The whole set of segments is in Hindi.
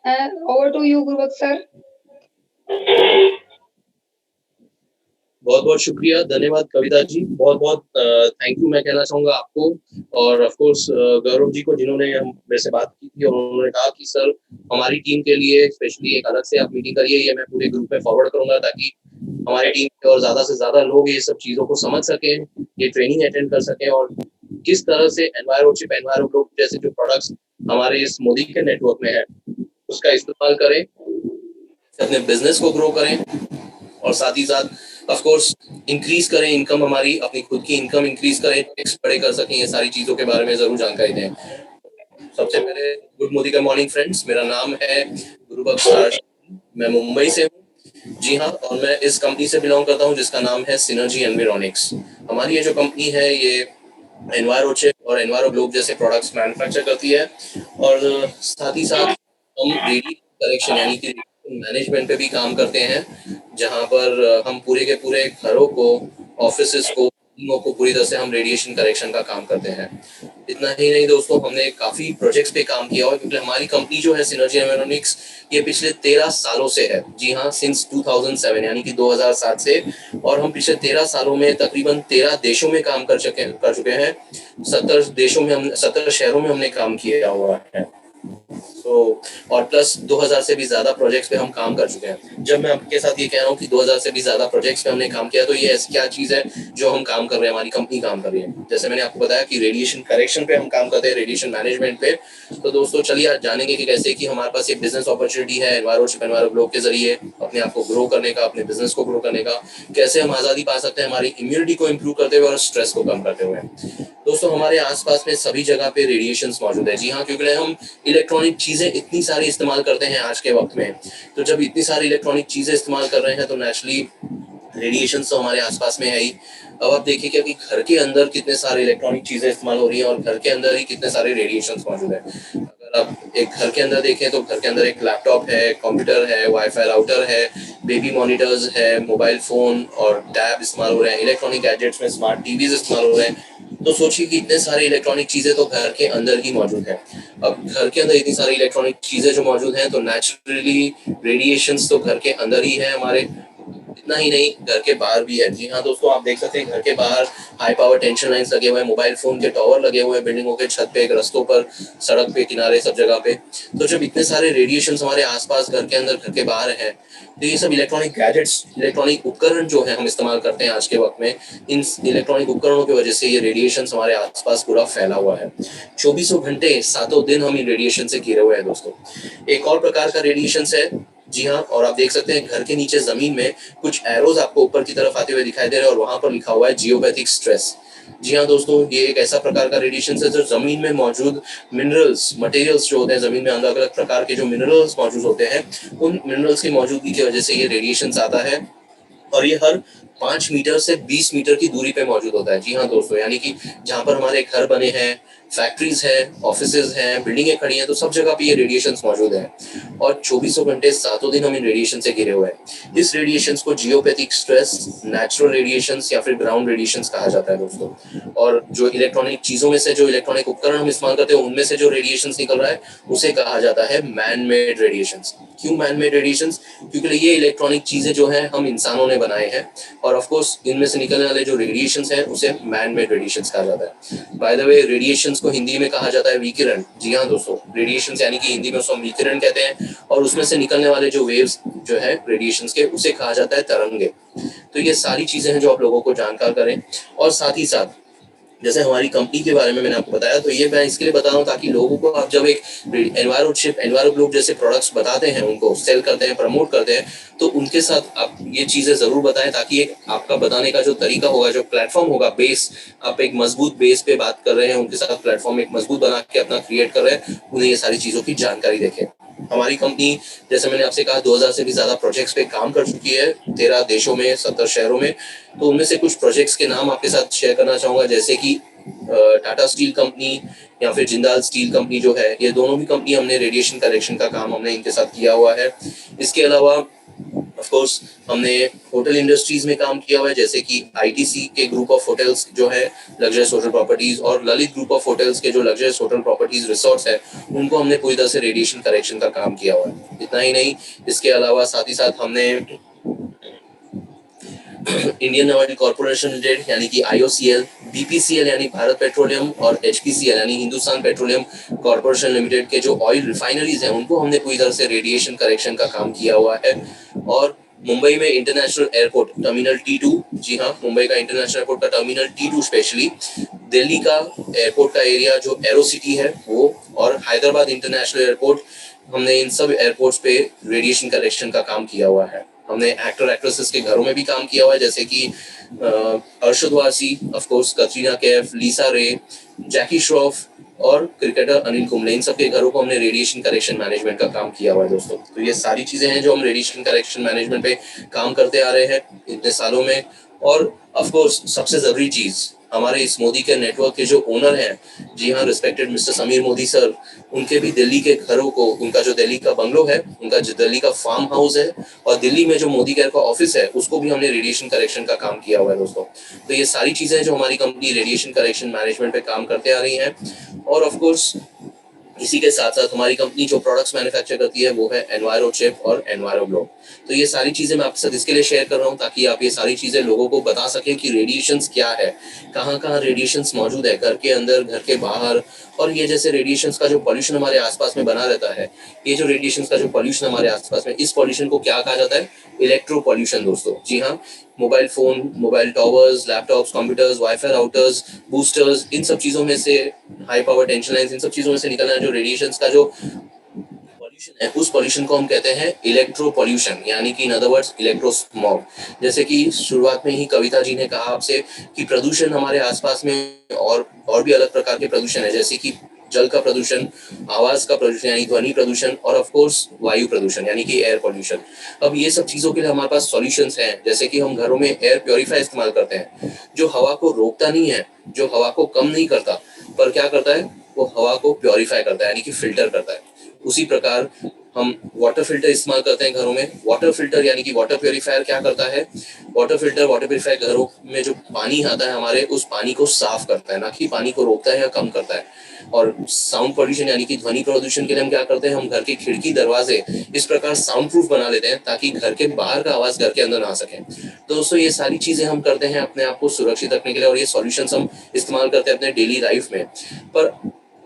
Over to you, Gurubaksh sir. बहुत बहुत शुक्रिया, धन्यवाद कविता जी, बहुत बहुत थैंक यू मैं कहना चाहूँगा आपको और ऑफ कोर्स गौरव जी को, जिन्होंने हम मेरे से बात की थी और उन्होंने कहा कि सर हमारी टीम के लिए स्पेशली एक अलग से आप मीटिंग करिए, ये मैं पूरे ग्रुप में फॉरवर्ड करूंगा ताकि हमारी टीम के और ज़्यादा से ज़्यादा लोग ये सब चीज़ों को समझ सकें, ये ट्रेनिंग अटेंड कर सकें और किस तरह से एनवायरोचिप एनवायरो ग्रुप जैसे जो प्रोडक्ट्स हमारे इस मोदी के नेटवर्क में है उसका इस्तेमाल करें, अपने बिजनेस को ग्रो करें और साथ ही साथ ऑफ कोर्स इंक्रीज करें इनकम, हमारी अपनी खुद की इनकम इंक्रीज करें, टैक्स बड़े कर सकें, ये सारी चीज़ों के बारे में ज़रूर जानकारी दें। सबसे पहले गुड मोदी का मॉर्निंग फ्रेंड्स, मेरा नाम है गुरुबख्श, मैं मुंबई से हूँ। जी हाँ, और मैं इस कंपनी से बिलोंग करता हूँ जिसका नाम है सिनर्जी एनवायरॉनिक्स। हमारी ये जो कंपनी है ये एनवायरोचिप और एनवायरो ग्लोब जैसे प्रोडक्ट्स मैन्युफैक्चर करती है और साथ ही साथ हम रेडिएशन करेक्शन यानी कि मैनेजमेंट पे भी काम करते हैं, जहाँ पर हम पूरे के पूरे घरों को, ऑफिसेस को, टीमों को पूरी तरह से हम रेडिएशन करेक्शन का काम करते हैं। इतना ही नहीं दोस्तों, हमने काफ़ी प्रोजेक्ट्स पे काम किया हुआ क्योंकि हमारी कंपनी जो है सिनर्जी एनवायरॉनिक्स ये पिछले 13 सालों से है। जी हाँ, सिंस 2007 यानी कि 2007 से, और हम पिछले 13 सालों में तकरीबन 13 देशों में काम कर चुके हैं। 17 शहरों में हमने काम किया हुआ है। और प्लस 2000 से भी ज्यादा प्रोजेक्ट्स पे हम काम कर चुके हैं। जब मैं आपके साथ ये कह रहा हूँ कि 2000 से भी ज्यादा प्रोजेक्ट्स पे हमने काम किया, तो ये ऐसी क्या चीज है जो हम काम कर रहे हैं, हमारी कंपनी काम कर रही है। जैसे मैंने आपको बताया कि रेडिएशन करेक्शन पे हम काम करते हैं, रेडिएशन मैनेजमेंट पे। तो दोस्तों चलिए आज जानेंगे कि कैसे कि हमारे पास एक बिजनेस अपॉर्चुनिटी है एनवायरो ग्लोब के जरिए अपने आप को ग्रो करने का, अपने बिजनेस को ग्रो करने का, कैसे हम आज़ादी पा सकते हैं हमारी इम्यूनिटी को इम्प्रूव करते हुए और स्ट्रेस को कम करते हुए। दोस्तों हमारे आसपास में सभी जगह पे रेडिएशंस मौजूद है। जी हाँ, क्योंकि हम इलेक्ट्रॉनिक चीज़ें इतनी सारी इस्तेमाल करते हैं आज के वक्त में, तो जब इतनी सारी इलेक्ट्रॉनिक चीज़ें इस्तेमाल कर रहे हैं तो नेचुरली रेडिएशन तो हमारे आसपास में है ही। अब आप देखिए क्या कि घर के अंदर कितने सारे इलेक्ट्रॉनिक चीज़ें इस्तेमाल हो रही हैं और घर के अंदर ही कितने सारे रेडिएशन मौजूद है। अगर आप एक घर के अंदर देखें तो घर के अंदर एक लैपटॉप है, कंप्यूटर है, वाईफाई राउटर है, बेबी मॉनिटर्स है, मोबाइल फ़ोन और टैब इस्तेमाल हो रहे हैं, इलेक्ट्रॉनिक गैजेट्स में स्मार्ट टीवीज इस्तेमाल हो रहे हैं। तो सोचिए कि इतने सारे इलेक्ट्रॉनिक चीज़ें तो घर के अंदर ही मौजूद है। अब घर के अंदर इतनी सारी इलेक्ट्रॉनिक चीज़ें जो मौजूद हैं तो नेचुरली रेडिएशंस तो घर के अंदर ही है हमारे। इतना ही नहीं, घर के बाहर भी है। जी हाँ दोस्तों, आप देख सकते हैं घर के बाहर हाई पावर टेंशन लाइन्स लगे हुए हैं, मोबाइल फोन के टावर लगे हुए हैं बिल्डिंगों के छत पे, रस्तों पर, सड़क पे, किनारे, सब जगह पे। तो जब इतने सारे रेडिएशन हमारे आसपास घर के अंदर, घर के बाहर है, तो ये सब इलेक्ट्रॉनिक गैजेट्स, इलेक्ट्रॉनिक उपकरण जो है हम इस्तेमाल करते हैं आज के वक्त में, इन इलेक्ट्रॉनिक उपकरणों की वजह से ये रेडिएशन हमारे आसपास पूरा फैला हुआ है। 24 घंटे 7 दिन हम इन रेडिएशन से घिरे हुए हैं दोस्तों। एक और प्रकार का रेडिएशन है, जी हाँ, और आप देख सकते हैं घर के नीचे जमीन में कुछ एरोज आपको ऊपर की तरफ आते हुए दिखाई दे रहे हैं और वहां पर लिखा हुआ है जियोपैथिक स्ट्रेस। जी हाँ दोस्तों, ये एक ऐसा प्रकार का रेडिएशन है जो जमीन में मौजूद मिनरल्स, मटेरियल्स जो होते हैं जमीन में, अलग अलग प्रकार के जो मिनरल्स मौजूद होते हैं, उन मिनरल्स की मौजूदगी की वजह से ये रेडिएशन आता है और ये हर 5 मीटर से 20 मीटर की दूरी पे मौजूद होता है। जी हाँ दोस्तों, यानी कि जहाँ पर हमारे घर बने हैं, फैक्ट्रीज है, ऑफिसेज हैं, बिल्डिंगें खड़ी हैं, तो सब जगह पे ये रेडिएशंस मौजूद हैं और 24 घंटे 7 दिन हम इन रेडिएशन से घिरे हुए हैं। इस रेडिएशंस को जियोपैथिक स्ट्रेस, नेचुरल रेडिएशंस या फिर ग्राउंड रेडिएशंस कहा जाता है दोस्तों। और जो इलेक्ट्रॉनिक चीज़ों में से, जो इलेक्ट्रॉनिक उपकरण हम इस्तेमाल करते हैं उनमें से जो रेडिएशंस निकल रहा है उसे कहा जाता है मैन मेड रेडिएशंस। क्यों मैन मेड रेडिएशंस? क्योंकि ये इलेक्ट्रॉनिक चीज़ें जो हैं हम इंसानों ने बनाए हैं और ऑफ कोर्स इनमें से निकलने वाले जो रेडिएशंस हैं उसे मैन मेड रेडिएशंस कहा जाता है। बाय द वे, रेडिएशंस को हिंदी में कहा जाता है विकिरण। जी हाँ दोस्तों, रेडिएशंस यानी कि हिंदी में उसको हम विकिरण कहते हैं और उसमें से निकलने वाले जो वेव्स जो है रेडिएशंस के, उसे कहा जाता है तरंगे। तो ये सारी चीज़ें हैं जो आप लोगों को जानकार करें। और साथ ही साथ जैसे हमारी कंपनी के बारे में मैंने आपको बताया, तो ये मैं इसके लिए बता रहा हूँ ताकि लोगों को आप जब एक एनवायरोशिप, एनवायरो ग्लोब जैसे प्रोडक्ट्स बताते हैं, उनको सेल करते हैं, प्रमोट करते हैं, तो उनके साथ आप ये चीज़ें ज़रूर बताएं ताकि एक आपका बताने का जो तरीका होगा, जो प्लेटफॉर्म होगा, बेस, आप एक मजबूत बेस पे बात कर रहे हैं, उनके साथ प्लेटफॉर्म एक मजबूत बना के अपना क्रिएट कर रहे हैं, उन्हें ये सारी चीज़ों की जानकारी देखें। हमारी कंपनी, जैसे मैंने आपसे कहा, 2000 से भी ज़्यादा प्रोजेक्ट्स पे काम कर चुकी है 13 देशों में, 70 शहरों में। तो उनमें से कुछ प्रोजेक्ट्स के नाम आपके साथ शेयर करना चाहूँगा, जैसे कि टाटा स्टील कंपनी या फिर जिंदाल स्टील कंपनी जो है, ये दोनों भी कंपनी हमने रेडिएशन करेक्शन का काम हमने इनके साथ किया हुआ है। इसके अलावा ऑफ कोर्स हमने होटल इंडस्ट्रीज में काम किया हुआ है, जैसे कि आईटीसी के ग्रुप ऑफ होटल्स जो है लग्जरियस होटल प्रॉपर्टीज, और ललित ग्रुप ऑफ होटल्स के जो लग्जरियस होटल प्रॉपर्टीज रिसोर्ट्स है, उनको हमने पूरी तरह से रेडिएशन करेक्शन का काम किया हुआ है। इतना ही नहीं, इसके अलावा साथ ही साथ हमने इंडियन ऑयल कॉर्पोरेशन लिमिटेड यानी कि आईओसीएल, बीपीसीएल यानी भारत पेट्रोलियम, और एचपीसीएल यानी हिंदुस्तान पेट्रोलियम कॉर्पोरेशन लिमिटेड के जो ऑयल रिफाइनरीज हैं, उनको हमने पूरी तरह से रेडिएशन करेक्शन का काम किया हुआ है। और मुंबई में इंटरनेशनल एयरपोर्ट टर्मिनल T2, जी हाँ, मुंबई का इंटरनेशनल एयरपोर्ट का टर्मिनल T2 स्पेशली, दिल्ली का एयरपोर्ट का एरिया जो एरो सिटी है वो, और हैदराबाद इंटरनेशनल एयरपोर्ट, हमने इन सब एयरपोर्ट्स पे रेडिएशन करेक्शन का काम किया हुआ है। हमने एक्टर एक्ट्रेसेस के घरों में भी काम किया हुआ है, जैसे कि अरशद वारसी, ऑफ कोर्स कतरीना कैफ, लीसा रे, जैकी श्रॉफ और क्रिकेटर अनिल कुंबले, इन सबके घरों को हमने रेडिएशन करेक्शन मैनेजमेंट का काम किया हुआ है दोस्तों। तो ये सारी चीजें हैं जो हम रेडिएशन करेक्शन मैनेजमेंट पे काम करते आ रहे हैं इतने सालों में। और ऑफ कोर्स सबसे जरूरी चीज, हमारे इस मोदी के नेटवर्क के जो ओनर हैं, जी हाँ, respected mister Sameer Modi sir, उनके भी दिल्ली के घरों को, उनका जो दिल्ली का बंगलो है, उनका जो दिल्ली का फार्म हाउस है, और दिल्ली में जो मोदी केयर का ऑफिस है, उसको भी हमने रेडिएशन करेक्शन का काम किया हुआ है दोस्तों। तो ये सारी चीजें जो हमारी कंपनी रेडिएशन करेक्शन मैनेजमेंट पे काम करते आ रही हैं। और ऑफ कोर्स इसी के साथ साथ हमारी कंपनी जो प्रोडक्ट्स मैन्युफैक्चर करती है वो है एनवायरो चिप और एनवायरो ग्लो। तो ये सारी चीजें मैं आपके साथ इसके लिए शेयर कर रहा हूँ ताकि आप ये सारी चीजें लोगों को बता सकें कि रेडिएशंस क्या है, कहाँ कहाँ रेडिएशंस मौजूद है, घर के अंदर, घर के बाहर। और ये जैसे रेडिएशंस का जो पॉल्यूशन हमारे आसपास में बना रहता है, ये जो रेडिएशंस का जो पॉल्यूशन हमारे आसपास में, इस पॉल्यूशन को क्या कहा जाता है? इलेक्ट्रो पॉल्यूशन दोस्तों। जी हाँ, mobile phone, mobile towers, laptops, computers, wifi routers, boosters, इन सब चीजों में से, हाई पावर टेंशन लाइन्स, इन सब चीजों में से निकलना जो रेडिएशंस का जो पॉल्यूशन है, उस पॉल्यूशन को हम कहते हैं इलेक्ट्रो पॉल्यूशन, यानी कि in other words electro smog. जैसे कि शुरुआत में ही कविता जी ने कहा आपसे कि प्रदूषण हमारे आसपास में और भी अलग प्रकार के प्रदूषण है, जैसे कि जल का प्रदूषण, आवाज का प्रदूषण यानी ध्वनि प्रदूषण, और ऑफ कोर्स वायु प्रदूषण यानी कि एयर पॉल्यूशन। अब ये सब चीजों के लिए हमारे पास सॉल्यूशंस हैं, जैसे कि हम घरों में एयर प्योरीफायर इस्तेमाल करते हैं, जो हवा को रोकता नहीं है, जो हवा को कम नहीं करता, पर क्या करता है, वो हवा को प्योरीफाई करता है, यानी कि फिल्टर करता है। उसी प्रकार हम वाटर फिल्टर इस्तेमाल करते हैं घरों में। वाटर फिल्टर यानी कि वाटर प्योरीफायर क्या करता है? वाटर फिल्टर, वाटर प्योरीफायर घरों में जो पानी आता है हमारे, उस पानी को साफ करता है, ना कि पानी को रोकता है या कम करता है। और साउंड पॉल्यूशन यानी कि ध्वनि प्रदूषण के लिए हम क्या करते हैं, हम घर के खिड़की दरवाजे इस प्रकार साउंड प्रूफ बना लेते हैं ताकि घर के बाहर का आवाज घर के अंदर ना आ सके। तो दोस्तों ये सारी चीजें हम करते हैं अपने आप को सुरक्षित रखने के लिए, और ये सॉल्यूशंस हम इस्तेमाल करते हैं अपने डेली लाइफ में। पर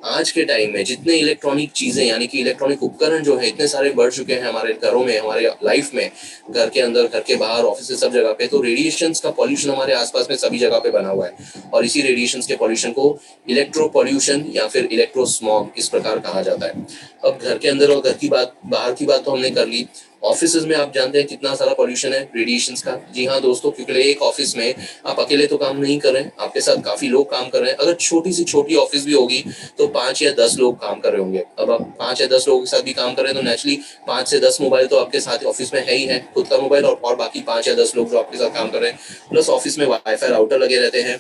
आज के टाइम में जितने इलेक्ट्रॉनिक चीजें यानी कि इलेक्ट्रॉनिक उपकरण जो है इतने सारे बढ़ चुके हैं हमारे घरों में, हमारे लाइफ में, घर के अंदर, घर के बाहर, ऑफिस से, सब जगह पे, तो रेडिएशंस का पॉल्यूशन हमारे आसपास में सभी जगह पे बना हुआ है। और इसी रेडिएशंस के पॉल्यूशन को इलेक्ट्रो पॉल्यूशन या फिर इलेक्ट्रो स्मॉग इस प्रकार कहा जाता है। अब घर के अंदर और घर की बात, बाहर की बात तो हमने कर ली। ऑफिस में आप जानते हैं कितना सारा पॉल्यूशन है रेडिएशंस का। जी हाँ दोस्तों, क्योंकि एक ऑफिस में आप अकेले तो काम नहीं कर रहे हैं, आपके साथ काफी लोग काम कर रहे हैं। अगर छोटी से छोटी ऑफिस भी होगी तो 5 या 10 लोग काम कर रहे होंगे। अब आप 5 या 10 लोगों के साथ भी काम कर रहे हैं तो नेचुरली 5 से 10 मोबाइल तो आपके साथ ऑफिस में है ही है, खुद का मोबाइल और बाकी 5 या 10 लोग जो आपके साथ काम कर रहे हैं। प्लस ऑफिस में वाईफाई राउटर लगे रहते हैं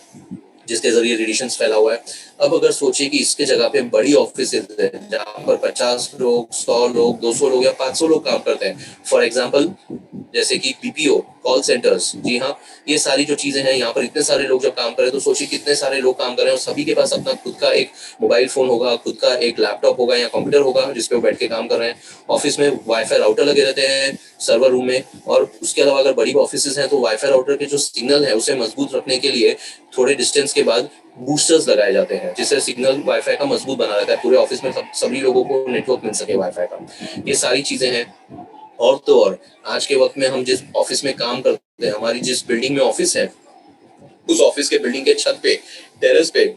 जिसके जरिए रेडिएशंस फैला हुआ है। अब अगर सोचिए कि इसके जगह पे बड़ी ऑफिस है जहाँ पर 50 लोग, 100 लोग, 200 लोग या 500 लोग काम करते हैं, फॉर एग्जांपल जैसे कि पीपीओ, कॉल सेंटर्स। जी हाँ, ये सारी जो चीजें हैं, यहाँ पर इतने सारे लोग जब काम कर रहे हैं तो सोचिए कितने सारे लोग काम कर रहे हैं, और सभी के पास अपना खुद का एक मोबाइल फोन होगा, खुद का एक लैपटॉप होगा या कंप्यूटर होगा जिसपे वो बैठ के काम कर रहे हैं। ऑफिस में वाईफाई राउटर लगे रहते हैं सर्वर रूम में, और उसके अलावा अगर बड़ी ऑफिस हैं तो वाईफाई राउटर के जो सिग्नल है उसे मजबूत रखने के लिए थोड़े डिस्टेंस के बाद बूस्टर्स लगाए जाते हैं, जिससे सिग्नल वाईफाई का मजबूत बना रहता है, पूरे ऑफिस में सभी लोगों को नेटवर्क मिल सके वाईफाई का। ये सारी चीजें हैं। और तो और आज के वक्त में हम जिस ऑफिस में काम करते हैं, हमारी जिस बिल्डिंग में ऑफिस है, उस ऑफिस के बिल्डिंग के छत पे, टेरेस पे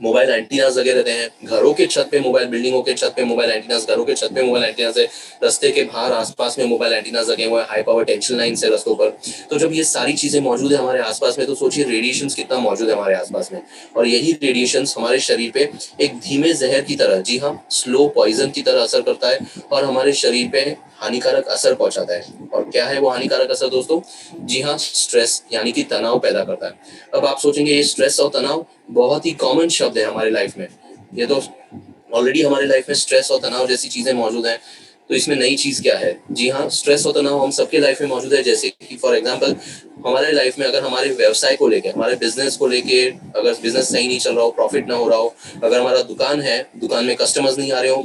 मोबाइल एंटीनास लगे रहते हैं। घरों के छत पे मोबाइल, बिल्डिंगों के छत पे मोबाइल एंटीनास, घरों के छत पे मोबाइल एंटीनास है, रस्ते के बाहर आसपास में मोबाइल एंटीनास लगे हुए हैं, हाई पावर टेंशन लाइन्स है रस्तों पर। तो जब ये सारी चीजें मौजूद है हमारे आसपास में तो सोचिए रेडिएशंस कितना मौजूद है हमारे आसपास में। और यही रेडिएशंस हमारे शरीर पे एक धीमे जहर की तरह, जी हाँ, स्लो पॉइजन की तरह असर करता है और हमारे शरीर पे हानिकारक असर पहुंचाता है। और क्या है वो हानिकारक असर दोस्तों? जी हाँ, स्ट्रेस यानी कि तनाव पैदा करता है। अब आप सोचेंगे ये स्ट्रेस और तनाव बहुत ही कॉमन शब्द है हमारे लाइफ में, ये तो ऑलरेडी हमारे लाइफ में स्ट्रेस और तनाव जैसी चीजें मौजूद हैं। तो इसमें नई चीज क्या है? जी हाँ, स्ट्रेस और तनाव हम सबके लाइफ में मौजूद है। जैसे कि फॉर एग्जांपल हमारे लाइफ में अगर हमारे व्यवसाय को लेके, हमारे बिजनेस को लेके, अगर बिजनेस सही नहीं चल रहा हो, प्रॉफिट ना हो रहा हो, अगर हमारा दुकान है, दुकान में कस्टमर्स नहीं आ रहे हो,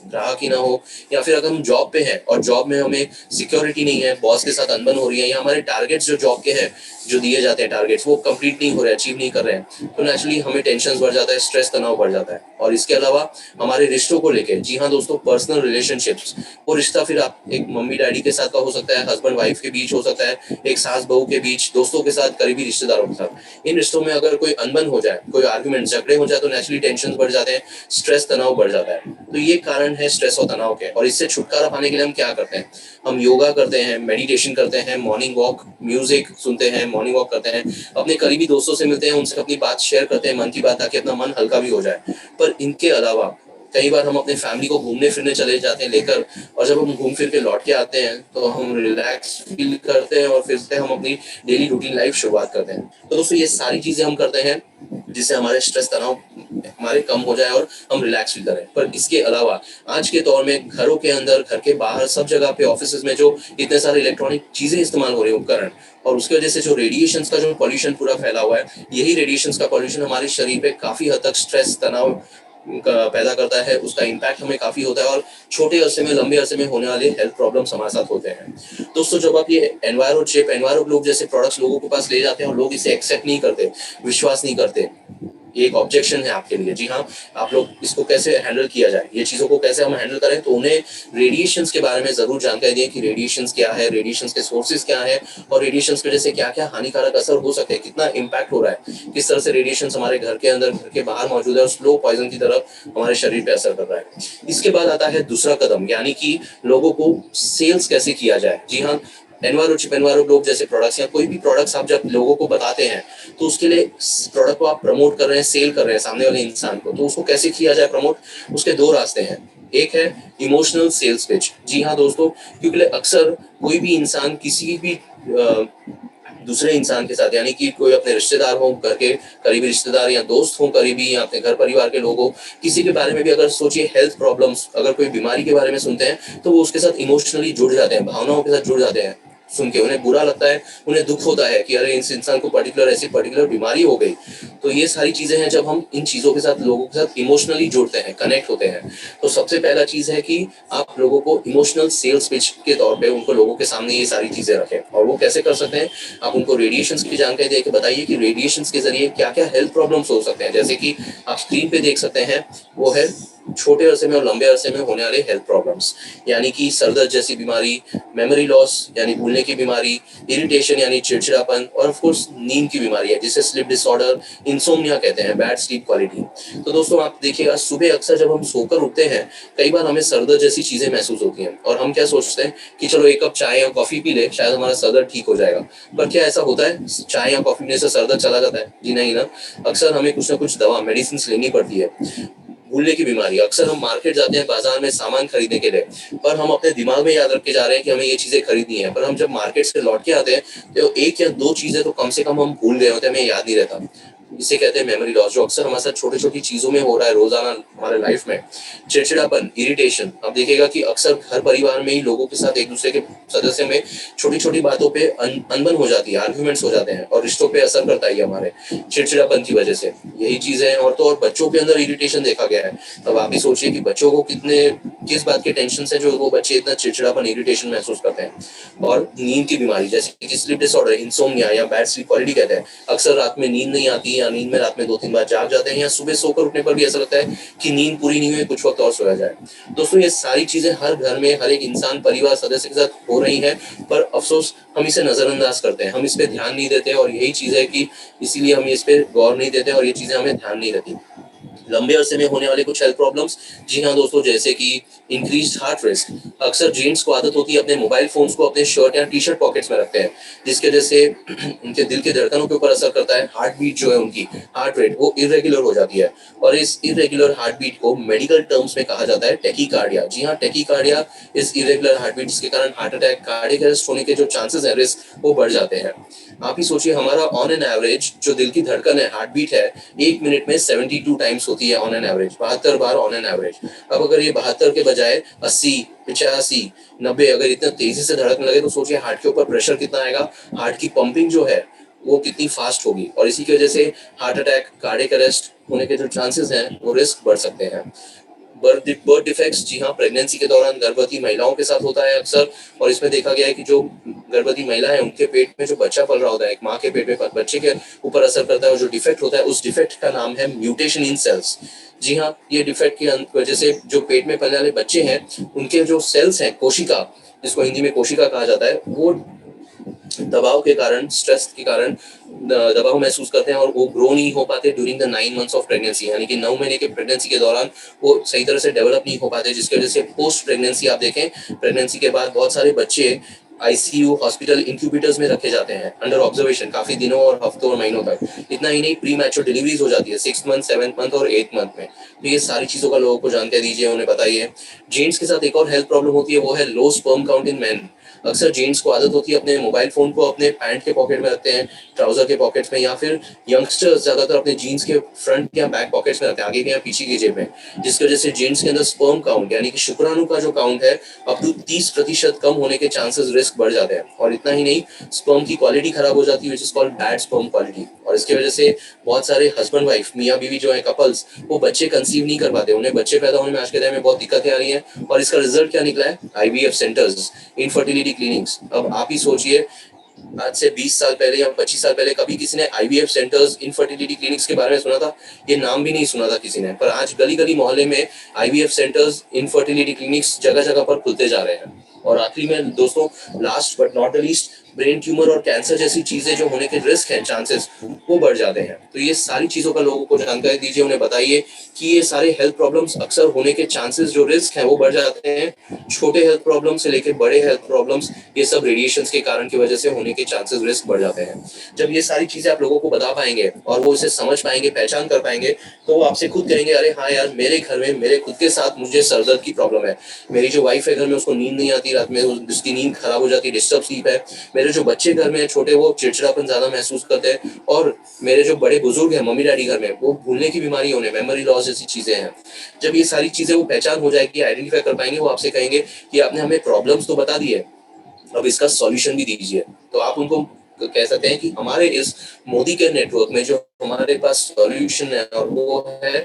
ग्राहक ही ना हो, या फिर अगर हम जॉब पे हैं और जॉब में हमें सिक्योरिटी नहीं है, बॉस के साथ अनबन हो रही है, या हमारे टारगेट्स जो जॉब के हैं, जो दिए जाते हैं टारगेट्स, वो कंप्लीट नहीं हो रहे, अचीव नहीं कर रहे हैं, तो नेचुरली हमें टेंशन बढ़ जाता है, स्ट्रेस तनाव बढ़ जाता है। और इसके अलावा हमारे रिश्तों को लेके, जी हाँ दोस्तों, पर्सनल रिलेशनशिप्स, वो रिश्ता फिर आप एक मम्मी डैडी के साथ का हो सकता है, हस्बैंड वाइफ के बीच हो सकता है, एक सास बहू के बीच, दोस्तों के साथ, करीबी रिश्तेदारों के साथ। इन रिश्तों में अगर कोई अनबन हो जाए, कोई आर्गुमेंट, झगड़े हो जाए, तो नेचुरली टेंशन बढ़ जाते हैं, स्ट्रेस तनाव बढ़ जाता है। तो ये कारण है स्ट्रेस और तनाव के। और इससे छुटकारा पाने के लिए हम क्या करते हैं? हम योगा करते हैं, मेडिटेशन करते हैं, मॉर्निंग वॉक, म्यूजिक सुनते हैं, मॉर्निंग वॉक करते हैं, अपने करीबी दोस्तों से मिलते हैं, उनसे अपनी बात शेयर करते हैं, मन की बात, ताकि अपना मन हल्का भी हो जाए। पर इनके अलावा कई बार हम अपने फैमिली को घूमने फिरने चले जाते हैं लेकर, और जब हम घूम फिर के लौट के आते हैं तो हम रिलैक्स फील करते हैं, और फिर से हम अपनी डेली रूटीन लाइफ शुरुआत करते हैं। तो दोस्तों ये सारी चीजें हम करते हैं जिससे हमारे स्ट्रेस तनाव हमारे कम हो जाए और हम रिलैक्स फील करें। पर इसके अलावा आज के दौर में घरों के अंदर, घर के बाहर, सब जगह पे, ऑफिस में जो इतने सारे इलेक्ट्रॉनिक चीजें इस्तेमाल हो रही है, उपकरण, और उसकी वजह से जो रेडिएशन का जो पॉल्यूशन पूरा फैला हुआ है, यही रेडिएशन का पॉल्यूशन हमारे शरीर पे काफी हद तक स्ट्रेस तनाव पैदा करता है। उसका इम्पैक्ट हमें काफी होता है, और छोटे अरसे में, लंबे अरसे में होने वाले हेल्थ प्रॉब्लम्स हमारे साथ होते हैं। दोस्तों जब आप ये एनवायरो चिप, एनवायरो ग्लोब जैसे प्रोडक्ट्स लोगों के पास ले जाते हैं और लोग इसे एक्सेप्ट नहीं करते, विश्वास नहीं करते, ये एक ऑब्जेक्शन है आपके लिए। जी हाँ, आप लोग इसको कैसे हैंडल किया जाए, ये चीजों को कैसे हम हैंडल करें, तो उन्हें रेडिएशंस के बारे में जरूर जानकारी दें कि रेडिएशंस क्या है, रेडिएशंस के सोर्सेज क्या है, और रेडिएशंस की वजह से क्या क्या हानिकारक असर हो सकते हैं, कितना इम्पैक्ट हो रहा है, किस तरह से रेडिएशंस हमारे घर के अंदर, घर के बाहर मौजूद है और स्लो पॉइजन की तरफ हमारे शरीर पे असर कर रहा है। इसके बाद आता है दूसरा कदम, यानी कि लोगों को सेल्स कैसे किया जाए। जी हाँ, एनवायरो ग्लोब जैसे प्रोडक्ट्स, या कोई भी प्रोडक्ट्स आप जब लोगों को बताते हैं, तो उसके लिए प्रोडक्ट को आप प्रमोट कर रहे हैं, सेल कर रहे हैं सामने वाले इंसान को, तो उसको कैसे किया जाए प्रमोट? उसके दो रास्ते हैं। एक है इमोशनल सेल्स पिच। जी हाँ दोस्तों, क्योंकि अक्सर कोई भी इंसान किसी भी दूसरे इंसान के साथ, यानी कि कोई अपने रिश्तेदार हो, घर के करीबी रिश्तेदार, या दोस्त हो करीबी, या अपने घर परिवार के लोग हो, किसी के बारे में भी अगर सोचिए, हेल्थ प्रॉब्लम्स, अगर कोई बीमारी के बारे में सुनते हैं, तो वो उसके साथ इमोशनली जुड़ जाते हैं, भावनाओं के साथ जुड़ जाते हैं। सुन के उन्हें बुरा लगता है, उन्हें दुख होता है कि अरे इस इंसान को पर्टिकुलर ऐसी पर्टिकुलर बीमारी हो गई। तो ये सारी चीजें हैं, जब हम इन चीजों के साथ, लोगों के साथ इमोशनली जुड़ते हैं, कनेक्ट होते हैं, तो सबसे पहला चीज है कि आप लोगों को इमोशनल सेल्स पिच के तौर पे उनको लोगों के सामने ये सारी चीजें रखें। और वो कैसे कर सकते हैं? आप उनको रेडिएशंस की जानकारी देके बताइए कि रेडिएशंस के जरिए क्या क्या हेल्थ प्रॉब्लम्स हो सकते हैं। जैसे कि आप स्क्रीन पे देख सकते हैं, वो है छोटे अरसे में और लंबे अरसे में होने वाले हेल्थ प्रॉब्लम्स, यानी कि सर दर्द जैसी बीमारी, मेमोरी लॉस यानी भूलने की बीमारी, इरिटेशन यानी चिड़चिड़ापन, और ऑफ कोर्स नींद की बीमारी है जिसे स्लीप डिसऑर्डर, इंसोम्निया कहते हैं, बैड स्लीप क्वालिटी। तो दोस्तों आप देखिएगा, सुबह अक्सर जब हम सोकर उठते हैं, कई बार हमें सर दर्द जैसी चीजें महसूस होती हैं, और हम क्या सोचते हैं कि चलो एक कप चाय या कॉफी पी ले, शायद हमारा सर दर्द ठीक हो जाएगा। पर क्या ऐसा होता है? चाय या कॉफी पीने से सर दर्द चला जाता है? जी नहीं ना। अक्सर हमें कुछ ना कुछ दवा, मेडिसिन लेनी पड़ती है। भूलने की बीमारी, अक्सर हम मार्केट जाते हैं बाजार में सामान खरीदने के लिए, पर हम अपने दिमाग में याद रख के जा रहे हैं कि हमें ये चीजें खरीदनी है, पर हम जब मार्केट से लौट के आते हैं तो एक या दो चीजें तो कम से कम हम भूल गए होते हैं, हमें याद नहीं रहता। इसे कहते हैं मेमोरी लॉस, जो अक्सर हमारे साथ छोटी छोटी चीजों में हो रहा है रोजाना हमारे लाइफ में। चिड़चिड़ापन, इरिटेशन, अब देखिएगा कि अक्सर घर परिवार में ही लोगों के साथ, एक दूसरे के सदस्य में छोटी छोटी बातों पे अनबन हो जाती है, आर्ग्यूमेंट्स हो जाते हैं, और रिश्तों पे असर करता है हमारे चिड़चिड़ापन की वजह से। यही चीजें हैं। और तो और बच्चों के अंदर इरिटेशन देखा गया है। अब आप भी सोचिए कि बच्चों को किस बात के टेंशन से जो वो बच्चे इतना चिड़चिड़ापन, इरिटेशन महसूस करते हैं। और नींद की बीमारी जैसे कि स्लीप डिसऑर्डर, इंसोम्निया या बैड स्लीप क्वालिटी कहते हैं, अक्सर रात में नींद नहीं आती, या नींद में रात में 2-3 बार जाग जाते हैं, या सुबह सोकर उठने पर भी ऐसा लगता है कि नींद पूरी नहीं हुई, कुछ वक्त और सोया जाए। दोस्तों ये सारी चीजें हर घर में, हर एक इंसान, परिवार सदस्य के साथ हो रही हैं, पर अफसोस हम इसे नजरअंदाज करते हैं, हम इस पे ध्यान नहीं देते, और यही चीज है कि इसीलिए हम इस पे गौर नहीं देते, और ये चीजें हमें ध्यान नहीं रहती। लंबे अरसे में होने वाले कुछ हेल्थ प्रॉब्लम्स, जी हाँ दोस्तों, जैसे कि इंक्रीज्ड हार्ट रिस्क। अक्सर जेंट्स को आदत होती है अपने मोबाइल फोन्स को अपने शर्ट या टी शर्ट पॉकेट्स में रखते हैं, जिसकी वजह से उनके दिल के धड़कनों के ऊपर असर करता है। हार्ट बीट जो है उनकी, हार्ट रेट, वो इरेगुलर हो जाती है, और इस इरेगुलर हार्ट बीट को मेडिकल टर्म्स में कहा जाता है टेकीकार्डिया। जी हाँ, टेकीकार्डिया इस इरेगुलर हार्ट बीट, जिसके कारण हार्ट अटैक, कार्डियक अरेस्ट होने के जो चांसेस है, रिस्क, वो बढ़ जाते हैं। आप ही सोचिए, हमारा ऑन एन एवरेज जो दिल की धड़कन है, हार्ट बीट है, 1 मिनट में 72 टाइम्स होती है on an average, 72 bar on an average. अब अगर ये 72 के बजाय जाए 80, 85, 90, अगर इतना तेजी से धड़कने लगे तो सोचिए हार्ट के ऊपर प्रेशर कितना आएगा, हार्ट की पंपिंग जो है वो कितनी फास्ट होगी, और इसी की वजह से हार्ट अटैक, कार्डियक अरेस्ट होने के जो चांसेस हैं वो रिस्क बढ़ सकते हैं। बर्थ डिफेक्ट्स, जी हाँ, प्रेगनेंसी के दौरान गर्भवती महिलाओं के साथ होता है अक्सर, और इसमें देखा गया है कि जो गर्भवती महिला है उनके पेट में जो बच्चा पल रहा होता है, एक माँ के पेट में बच्चे के ऊपर असर करता है, और जो डिफेक्ट होता है उस डिफेक्ट का नाम है म्यूटेशन इन सेल्स। जी हाँ, ये डिफेक्ट की वजह से जो पेट में पलने वाले बच्चे हैं उनके जो सेल्स हैं, कोशिका, जिसको हिंदी में कोशिका कहा जाता है, वो दबाव के कारण, स्ट्रेस के कारण दबाव महसूस करते हैं और वो ग्रो नहीं हो पाते during the 9 months of pregnancy, यानी कि 9 महीने के प्रेगनेंसी के दौरान वो सही तरह से डेवलप नहीं हो पाते, जिसकी वजह से पोस्ट प्रेगनेंसी आप देखें, प्रेगनेंसी के बाद बहुत सारे बच्चे आईसीयू, हॉस्पिटल, इंक्यूबेटर्स में रखे जाते हैं अंडर ऑब्जर्वेशन काफी दिनों और हफ्तों और महीनों तक। इतना ही नहीं, प्री मैच्योर डिलीवरीज हो जाती है 6 मंथ, 7 मंथ और 8 मंथ में। तो ये सारी चीजों का लोगों को जानकारी दीजिए, उन्हें बताइए। जेंट्स के साथ एक और हेल्थ प्रॉब्लम होती है, वो है low sperm count in man. अक्सर जेंट्स को आदत होती है अपने मोबाइल फोन को अपने पैंट के पॉकेट में रखते हैं, ट्राउजर के पॉकेट्स में, या फिर यंगस्टर्स ज्यादातर अपने जीन्स के फ्रंट या बैक पॉकेट्स में रखते हैं, आगे के या पीछे की जेब में, जिसकी वजह से जेंट्स के अंदर स्पर्म काउंट यानी कि शुक्राणु का जो काउंट है अप टू 30% कम होने के चांसेस, रिस्क बढ़ जाते हैं। और इतना ही नहीं, स्पर्म की क्वालिटी खराब हो जाती है, which is called bad sperm quality, और इसकी वजह से बहुत सारे हस्बैंड वाइफ, मियाँ बीवी जो है कपल्स, वो बच्चे कंसीव नहीं कर पाते, उन्हें बच्चे पैदा होने में आज के टाइम में बहुत दिक्कतें आ रही हैं, और इसका रिजल्ट क्या निकला है? IVF centres, infertility clinics. अब आप ही सोचिए, आज से 20 साल पहले या 25 साल पहले कभी किसी ने आईवीएफ सेंटर्स, इनफर्टिलिटी क्लिनिक्स के बारे में सुना था? ये नाम भी नहीं सुना था किसी ने, पर आज गली गली मोहल्ले में आईवीएफ सेंटर्स, इनफर्टिलिटी क्लिनिक्स जगह जगह पर खुलते जा रहे हैं। और आखिरी में दोस्तों, last but not the least, brain tumour और कैंसर जैसी चीजें जो होने के रिस्क हैं, चांसेस, वो बढ़ जाते हैं। तो ये सारी चीजों का लोगों को जानकारी दीजिए, उन्हें बताइए कि ये सारे हेल्थ प्रॉब्लम्स अक्सर होने के चांसेस, जो रिस्क हैं वो बढ़ जाते हैं। छोटे हेल्थ प्रॉब्लम से लेकर बड़े हेल्थ प्रॉब्लम्स, ये सब रेडिएशन के कारण की वजह से होने के चांसेस, रिस्क बढ़ जाते हैं। जब ये सारी चीजें आप लोगों को बता पाएंगे और वो इसे समझ पाएंगे, पहचान कर पाएंगे, तो वो आपसे खुद कहेंगे, अरे हाँ यार, मेरे घर में मेरे खुद के साथ मुझे सरदर्द की प्रॉब्लम है, मेरी जो वाइफ है घर में उसको नींद नहीं आती रात में, उसकी नींद खराब हो जाती है, डिस्टर्ब स्लीप है, मेरे जो बच्चे घर में छोटे वो चिड़चिड़ापन ज्यादा महसूस करते हैं, और मेरे जो बड़े बुजुर्ग हैं, मम्मी डैडी घर में, वो भूलने की बीमारी होने, मेमोरी लॉस जैसी चीजें हैं। जब ये सारी चीजें वो पहचान हो जाएगी, आइडेंटिफाई कर पाएंगे, वो आपसे कहेंगे कि आपने हमें प्रॉब्लम्स तो बता दी है, अब इसका सॉल्यूशन भी दीजिए। तो आप उनको कह सकते हैं कि हमारे इस मोदी केयर नेटवर्क में जो हमारे पास सॉल्यूशन है, और वो है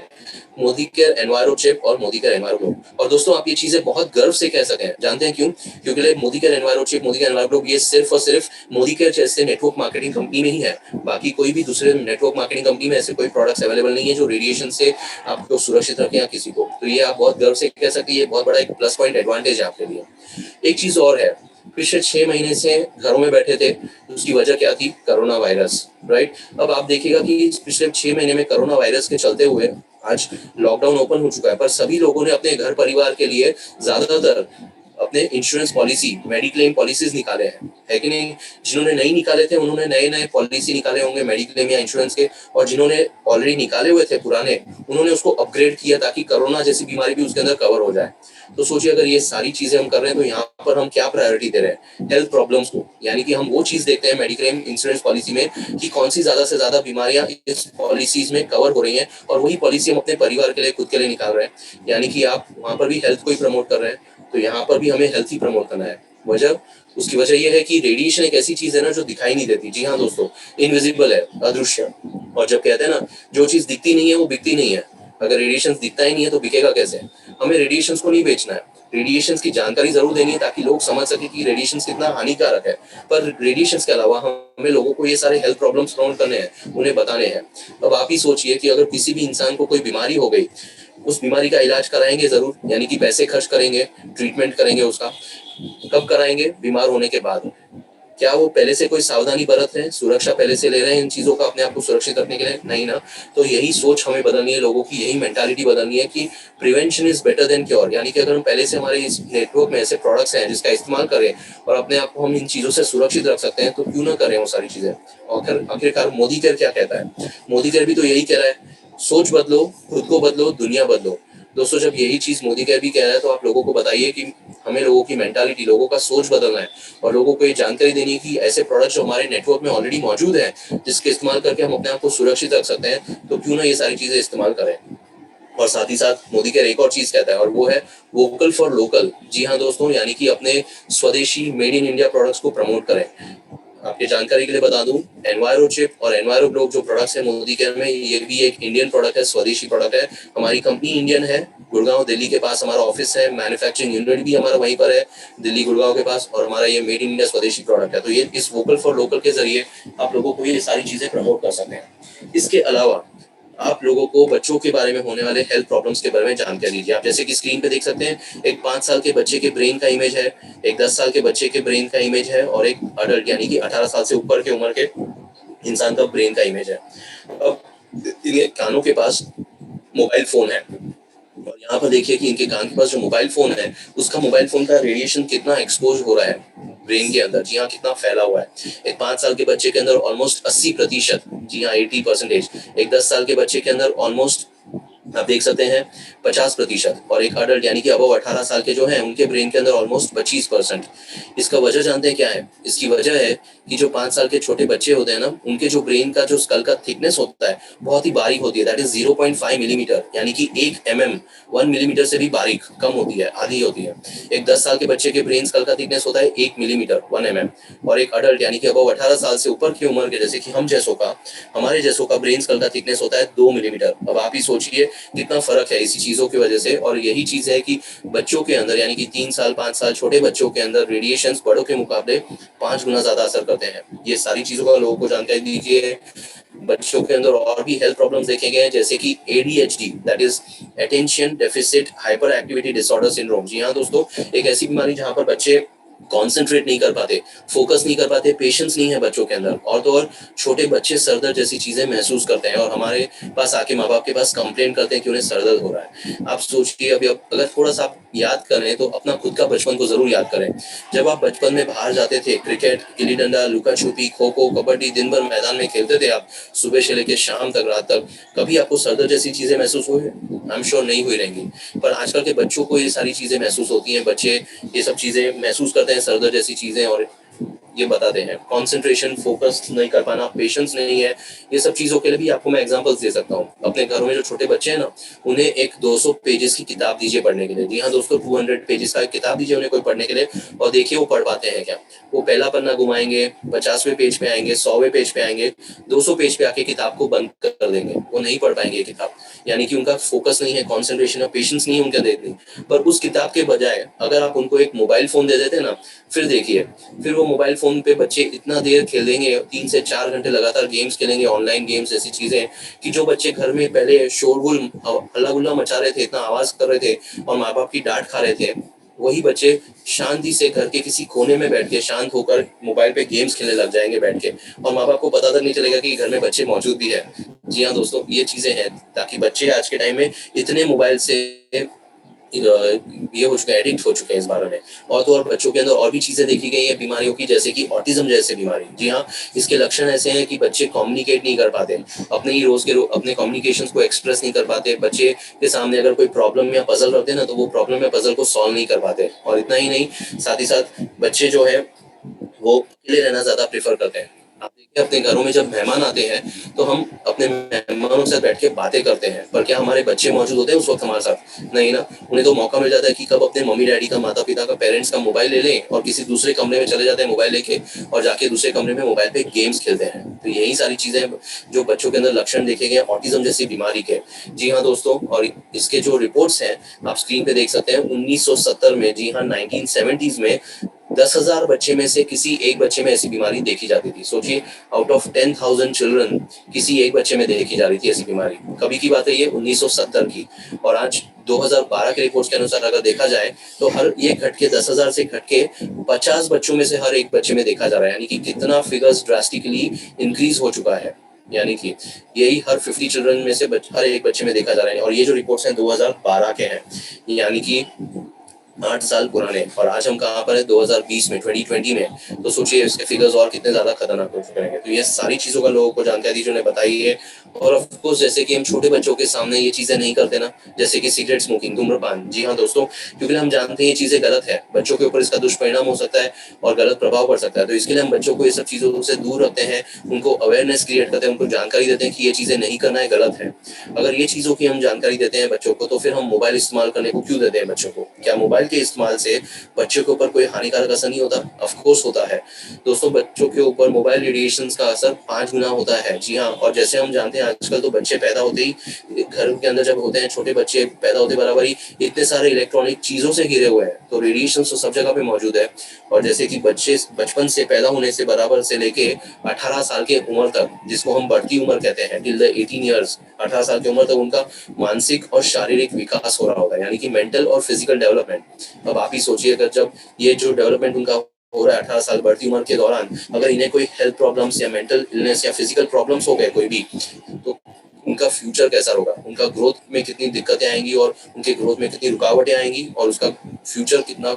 मोदी केयर एनवायरो चिप और मोदी केयर एनवायरो ग्लो। और दोस्तों, आप ये चीजें बहुत गर्व से कह सकते हैं, जानते हैं क्यों? क्योंकि Modi care enviro chip, Modi care enviro glow, ये सिर्फ और सिर्फ मोदी केयर जैसे नेटवर्क मार्केटिंग कंपनी में ही है। बाकी कोई भी दूसरे नेटवर्क मार्केटिंग कंपनी में ऐसे कोई प्रोडक्ट्स अवेलेबल नहीं है जो रेडिएशन से आपको सुरक्षित रखें या किसी को। तो ये आप बहुत गर्व से कह सकते हैं, ये बहुत बड़ा एक प्लस पॉइंट, एडवांटेज है आपके लिए। एक चीज और है, पिछले 6 महीने से घरों में बैठे थे, उसकी वजह क्या थी? Corona virus, right? अब आप देखिएगा कि पिछले 6 महीने में कोरोना वायरस के चलते हुए आज लॉकडाउन ओपन हो चुका है, पर सभी लोगों ने अपने घर परिवार के लिए ज्यादातर अपने इंश्योरेंस पॉलिसी, मेडिक्लेम पॉलिसीज निकाले हैं, है कि नहीं? जिन्होंने नहीं निकाले थे उन्होंने नए नए पॉलिसी निकाले होंगे मेडिक्लेम या इंश्योरेंस के, और जिन्होंने ऑलरेडी निकाले हुए थे पुराने, उन्होंने उसको अपग्रेड किया ताकि कोरोना जैसी बीमारी भी उसके अंदर कवर हो जाए। तो सोचिए, अगर ये सारी चीजें हम कर रहे हैं तो यहाँ पर हम क्या प्रायोरिटी दे रहे हैं? हेल्थ प्रॉब्लम्स को, यानी कि हम वो चीज देखते हैं मेडिक्लेम इंश्योरेंस पॉलिसी में कि कौन सी ज्यादा से ज्यादा बीमारियां इस पॉलिसीज में कवर हो रही हैं, और वही पॉलिसी हम अपने परिवार के लिए, खुद के लिए निकाल रहे हैं। यानी कि आप वहां पर भी हेल्थ को ही प्रमोट कर रहे हैं, तो यहाँ पर भी हमें हेल्थ ही प्रमोट करना है। वजह, उसकी वजह यह है कि रेडिएशन एक ऐसी चीज है ना जो दिखाई नहीं देती। जी हाँ दोस्तों, इनविजिबल है, अदृश्य। और जब कहते हैं ना, जो चीज दिखती नहीं है वो बिकती नहीं है, अगर रेडिएशन दिखता ही नहीं है तो बिकेगा कैसे? हमें रेडिएशन को नहीं बेचना है, रेडिएशन की जानकारी जरूर देनी है ताकि लोग समझ सके कि रेडिएशन कितना हानिकारक है, पर रेडिएशन के अलावा हमें लोगों को ये सारे हेल्थ प्रॉब्लम्स प्रमोट करने हैं, उन्हें बताने हैं। अब आप ही सोचिए कि अगर किसी भी इंसान को कोई बीमारी हो गई, उस बीमारी का इलाज कराएंगे जरूर, यानी कि पैसे खर्च करेंगे, ट्रीटमेंट करेंगे उसका। कब कराएंगे? बीमार होने के बाद। क्या वो पहले से कोई सावधानी बरत रहे हैं, सुरक्षा पहले से ले रहे हैं इन चीजों का अपने आप को सुरक्षित रखने के लिए? नहीं ना। तो यही सोच हमें बदलनी है, लोगों की यही मेंटालिटी बदलनी है कि prevention is better than cure. यानी कि अगर हम पहले से हमारे इस नेटवर्क में ऐसे प्रोडक्ट्स हैं जिसका इस्तेमाल करें और अपने आप को हम इन चीजों से सुरक्षित रख सकते हैं, तो क्यों ना करें वो सारी चीजें। और आखिरकार मोदी केयर क्या कहता है? मोदी केयर भी तो यही कह रहा है, सोच बदलो, खुद को बदलो, दुनिया बदलो। दोस्तों, जब यही चीज मोदी केयर भी कह रहा है तो आप लोगों को बताइए कि हमें लोगों की मेंटालिटी, लोगों का सोच बदलना है, और लोगों को ये जानकारी देनी है कि ऐसे प्रोडक्ट्स जो हमारे नेटवर्क में ऑलरेडी मौजूद हैं, जिसके इस्तेमाल करके हम अपने आप को सुरक्षित रख सकते हैं, तो क्यों ना ये सारी चीजें इस्तेमाल करें। और साथ ही साथ मोदी केयर एक और चीज कहता है और वो है वोकल फॉर लोकल। जी हाँ दोस्तों, यानी कि अपने स्वदेशी मेड इन इंडिया प्रोडक्ट्स को प्रमोट करें। आपकी जानकारी के लिए बता दूं, एनवायरो चिप और एनवायरो ग्लोब जो प्रोडक्ट्स है मोदी केयर में, ये भी एक इंडियन प्रोडक्ट है, स्वदेशी प्रोडक्ट है। हमारी कंपनी इंडियन है, गुड़गांव दिल्ली के पास हमारा ऑफिस है, मैन्युफैक्चरिंग यूनिट भी हमारा वहीं पर है दिल्ली गुड़गांव के पास, और हमारा ये मेड इन इंडिया स्वदेशी प्रोडक्ट है। तो ये इस वोकल फॉर लोकल के जरिए आप लोगों को ये सारी चीजें प्रमोट कर सकते हैं। इसके अलावा आप लोगों को बच्चों के बारे में होने वाले हेल्थ प्रॉब्लम्स के बारे में जानकारी दीजिए। आप जैसे कि स्क्रीन पे देख सकते हैं, एक 5 साल के बच्चे के ब्रेन का इमेज है, एक 10 साल के बच्चे के ब्रेन का इमेज है, और एक अडल्ट यानी कि 18 साल से ऊपर के उम्र के इंसान का ब्रेन का इमेज है। अब इनके कानों के पास मोबाइल फोन है, और यहाँ पर देखिए कि इनके कान के पास जो मोबाइल फोन है, उसका मोबाइल फोन का रेडिएशन कितना एक्सपोज हो रहा है ब्रेन के अंदर। जी हाँ, कितना फैला हुआ है। एक 5 साल के बच्चे के अंदर ऑलमोस्ट 80%, जी हाँ 80%। एक 10 साल के बच्चे के अंदर ऑलमोस्ट आप देख सकते हैं 50%, और एक अडल्ट यानी कि अबव 18 साल के जो हैं उनके ब्रेन के अंदर ऑलमोस्ट 25%। इसका वजह जानते हैं क्या है? इसकी वजह है कि जो 5 साल के छोटे बच्चे होते हैं ना, उनके जो ब्रेन का जो स्कल का थिकनेस होता है बहुत ही बारीक होती है, दैट इज 0.5 मिलीमीटर, यानी कि 1 मिलीमीटर से भी बारीक कम होती है, आधी होती है। एक 10 साल के बच्चे के ब्रेन स्कल का थिकनेस होता है 1 मिलीमीटर, 1 और एक अडल्ट यानी कि अबव 18 साल से ऊपर की उम्र के, जैसे कि हम जैसों का, हमारे जैसों का ब्रेन स्कल का थिकनेस होता है 2 मिलीमीटर। अब आप ही सोचिए कितना फर्क है इसी चीजों की वजह से। और यही चीज है कि बच्चों के अंदर यानी कि 3 साल 5 साल छोटे बच्चों के अंदर रेडिएशंस बड़ों के मुकाबले 5 गुना ज्यादा असर करते हैं। ये सारी चीजों का लोगों को जानकारी दीजिए। बच्चों के अंदर और भी हेल्थ प्रॉब्लम्स देखे गए हैं, जैसे कि ADHD, that is attention deficit hyper activity disorder syndrome. जी हाँ दोस्तों, एक ऐसी बीमारी जहां पर बच्चे कॉन्सेंट्रेट नहीं कर पाते, फोकस नहीं कर पाते, पेशेंस नहीं है बच्चों के अंदर, और तो और छोटे बच्चे सरदर्द जैसी चीजें महसूस करते हैं और हमारे पास आके माँ बाप के पास कंप्लेन करते हैं कि उन्हें सरदर्द हो रहा है। आप सोचिए, अभी अगर थोड़ा सा आप याद करें तो अपना खुद का बचपन को जरूर याद करें। जब आप बचपन में बाहर जाते थे, क्रिकेट, गिल्ली डंडा, लुका छुपी, खो खो, कबड्डी, दिन भर मैदान में खेलते थे आप, सुबह से लेकर शाम तक, रात तक, कभी आपको सरदर्द जैसी चीजें महसूस हुई? आई एम श्योर नहीं हुई रहेंगी। पर आजकल के बच्चों को ये सारी चीजें महसूस होती हैं, बच्चे ये सब चीजें महसूस करते हैं, सरदर्द जैसी चीजें, और ये बताते हैं कंसंट्रेशन, फोकस नहीं कर पाना, पेशेंस नहीं है। ये सब चीजों के लिए भी आपको मैं एग्जांपल्स दे सकता हूँ। अपने घरों में जो छोटे बच्चे हैं ना, उन्हें एक 200 पेजेस की किताब दीजिए पढ़ने के लिए। जी हाँ दोस्तों, 200 पेजेस का एक किताब दीजिए उन्हें कोई पढ़ने के लिए, और देखिए वो पढ़ पाते हैं क्या। वो पहला पन्ना घुमाएंगे, 50वें पेज पे आएंगे, 100वें पेज पे आएंगे, 200 पेज पे आके किताब को बंद कर देंगे, वो नहीं पढ़ पाएंगे ये किताब। यानी कि उनका फोकस नहीं है, कॉन्सेंट्रेशन है, पेशेंस नहीं है उनके देखने। पर उस किताब के बजाय अगर आप उनको एक मोबाइल फोन दे देते हैं ना, फिर देखिए, फिर वो मोबाइल फोन पे बच्चे इतना देर खेलेंगे, 3 से 4 घंटे लगातार गेम्स खेलेंगे, ऑनलाइन गेम्स ऐसी चीजें, कि जो बच्चे घर में पहले शोरगुल हल्ला गुल्ला मचा रहे थे, इतना आवाज कर रहे थे और माँ बाप की डांट खा रहे थे, वही बच्चे शांति से घर के किसी कोने में बैठ के शांत होकर मोबाइल पे गेम्स खेलने लग जाएंगे बैठ के, और माँ बाप को पता तक नहीं चलेगा कि घर में बच्चे मौजूद भी है। जी हाँ दोस्तों, ये चीजें हैं ताकि बच्चे आज के टाइम में इतने मोबाइल से ये हो चुके हैं, एडिक्ट हो चुके हैं इस बारे में। और तो और बच्चों के अंदर और भी चीजें देखी गई है बीमारियों की, जैसे कि ऑटिज्म जैसे बीमारी। जी हाँ, इसके लक्षण ऐसे हैं कि बच्चे कम्युनिकेट नहीं कर पाते, अपने ही रोज के अपने कम्युनिकेशंस को एक्सप्रेस नहीं कर पाते। बच्चे के सामने अगर कोई प्रॉब्लम या पजल रखते हैं ना, तो वो प्रॉब्लम या पजल को सॉल्व नहीं कर पाते। और इतना ही नहीं, साथ ही साथ बच्चे जो है वो अकेले रहना ज्यादा प्रेफर करते हैं। आप देखिए, अपने घरों में जब मेहमान आते हैं तो हम अपने मेहमानों से बैठ के बातें करते हैं, पर क्या हमारे बच्चे मौजूद होते हैं उस वक्त हमारे साथ? नहीं ना। उन्हें तो मौका मिल जाता है कि कब अपने मम्मी डैडी का, माता पिता का, पेरेंट्स का मोबाइल ले लें और किसी दूसरे कमरे में चले जाते हैं मोबाइल लेके, और जाके दूसरे कमरे में मोबाइल पे गेम्स खेलते हैं। तो यही सारी चीजें जो बच्चों के अंदर लक्षण देखे गए ऑटिज्म जैसी बीमारी के। जी हाँ दोस्तों, और इसके जो रिपोर्ट्स हैं आप स्क्रीन पे देख सकते हैं। 1970 में, जी हाँ 1970s में 10,000 बच्चे में से किसी एक बच्चे में ऐसी बीमारी देखी जाती थी। सोचिए, आउट ऑफ 10,000 चिल्ड्रन किसी एक बच्चे में देखी जा रही थी ऐसी बीमारी। कभी की बात है ये, 1970 की। और आज 2012 के रिपोर्ट्स के अनुसार अगर देखा जाए तो हर ये घट के 10,000 से घट के 50 बच्चों में से हर एक बच्चे में देखा जा रहा है। यानी कि कितना फिगर्स ड्रास्टिकली इंक्रीज हो चुका है। यानी कि यही हर 50 चिल्ड्रन में से हर एक बच्चे में देखा जा रहा है। और ये जो रिपोर्ट्स हैं 2012 के हैं। यानी कि 8 साल पुराने, और आज हम कहाँ पर है 2020 में, 2020 में। तो सोचिए इसके फिगर्स और कितने ज्यादा खतरनाक हो चुके हैं। तो ये सारी चीजों का लोगों को जानकारी जो ने बताई है। और ऑफ कोर्स जैसे कि हम छोटे बच्चों के सामने ये चीजें नहीं करते ना, जैसे कि सिगरेट स्मोकिंग, धूम्रपान। जी हाँ दोस्तों, क्योंकि हम जानते हैं ये चीजें गलत है, बच्चों के ऊपर इसका दुष्परिणाम हो सकता है और गलत प्रभाव पड़ सकता है। तो इसके लिए हम बच्चों को ये सब चीजों से दूर रखते हैं, उनको अवेयरनेस क्रिएट करते हैं, उनको जानकारी देते हैं कि ये चीजें नहीं करना है, गलत है। अगर ये चीजों की हम जानकारी देते हैं बच्चों को, तो फिर हम मोबाइल इस्तेमाल करने को क्यों देते हैं बच्चों को? क्या मोबाइल के इस्तेमाल से बच्चों के ऊपर कोई हानिकारक असर नहीं होता? ऑफ कोर्स होता है दोस्तों। बच्चों के ऊपर मोबाइल रेडिएशन का असर 5 गुना होता है। जी हाँ, और जैसे हम जानते हैं आजकल तो बच्चे पैदा होते ही घर के अंदर जब होते हैं, छोटे बच्चे पैदा होते बराबर ही इतने सारे इलेक्ट्रॉनिक चीजों से घिरे हुए हैं, तो रेडिएशन तो सब जगह पे मौजूद है। और जैसे कि बच्चे बचपन से पैदा होने से बराबर से लेके 18 साल के उम्र तक, जिसको हम बढ़ती उम्र कहते हैं, टिल द 18 ईयर्स, 18 साल की उम्र तक उनका मानसिक और शारीरिक विकास हो रहा होता है, यानी कि मेंटल और फिजिकल डेवलपमेंट। अब आप ही सोचिए, अगर जब ये जो डेवलपमेंट उनका हो रहा है 18 साल बढ़ती उम्र के दौरान, अगर इन्हें कोई हेल्थ प्रॉब्लम्स या मेंटल इलनेस या फिजिकल प्रॉब्लम्स हो गए कोई भी, तो उनका फ्यूचर कैसा होगा, उनका ग्रोथ में कितनी दिक्कतें आएंगी और उनके ग्रोथ में कितनी रुकावटें आएंगी और उसका फ्यूचर कितना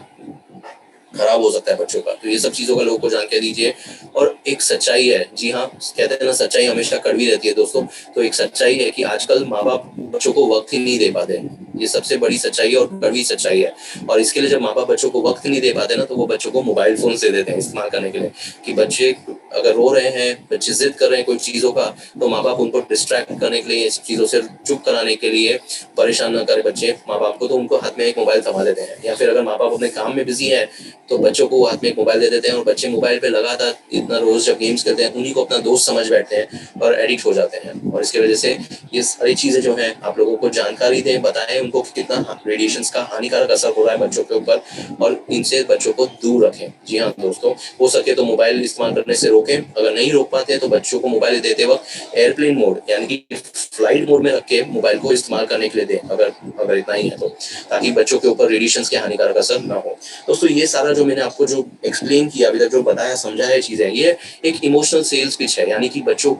खराब हो सकता है बच्चों का। तो ये सब चीजों का लोगों को जानकारी दीजिए। और एक सच्चाई है, जी हाँ, कहते हैं ना सच्चाई हमेशा कड़वी रहती है दोस्तों। तो एक सच्चाई है कि आजकल माँ बाप बच्चों को वक्त ही नहीं दे पाते। ये सबसे बड़ी सच्चाई है और कड़वी सच्चाई है। और इसके लिए जब माँ बाप बच्चों को वक्त नहीं दे पाते ना, तो वो बच्चों को मोबाइल फोन से देते हैं इस्तेमाल करने के लिए, कि बच्चे अगर रो रहे हैं, बच्चे जिद कर रहे हैं कोई चीजों का, तो माँ बाप उनको डिस्ट्रैक्ट करने के लिए, इस चीजों से चुप कराने के लिए, परेशान न करे बच्चे माँ बाप को, तो उनको हाथ में एक मोबाइल थमा देते हैं। या फिर अगर माँ बाप अपने काम में बिजी है, तो बच्चों को हाथ में एक मोबाइल दे देते हैं, और बच्चे मोबाइल पे लगातार इतना रोज जब गेम्स करते हैं, उन्हीं को अपना दोस्त समझ बैठते हैं और एडिक्ट हो जाते हैं। और इसकी वजह से ये सारी चीजें जो हैं, आप लोगों को जानकारी दें, बताएं उनको कि कितना रेडिएशन का हानिकारक असर हो रहा है बच्चों के ऊपर, और इनसे बच्चों को दूर रखें। जी हाँ दोस्तों, हो सके तो मोबाइल इस्तेमाल करने से रोकें। अगर नहीं रोक पाते हैं तो बच्चों को मोबाइल देते वक्त एयरप्लेन मोड यानी कि फ्लाइट मोड में रख के मोबाइल को इस्तेमाल करने के लिए दें, अगर इतना ही है तो, ताकि बच्चों के ऊपर रेडिएशन के हानिकारक असर ना हो। दोस्तों ये सारा जो मैंने आपको जो एक्सप्लेन किया अभी तक, जो बताया समझाया है चीजें, ये एक इमोशनल सेल्स पिच है। यानी कि बच्चों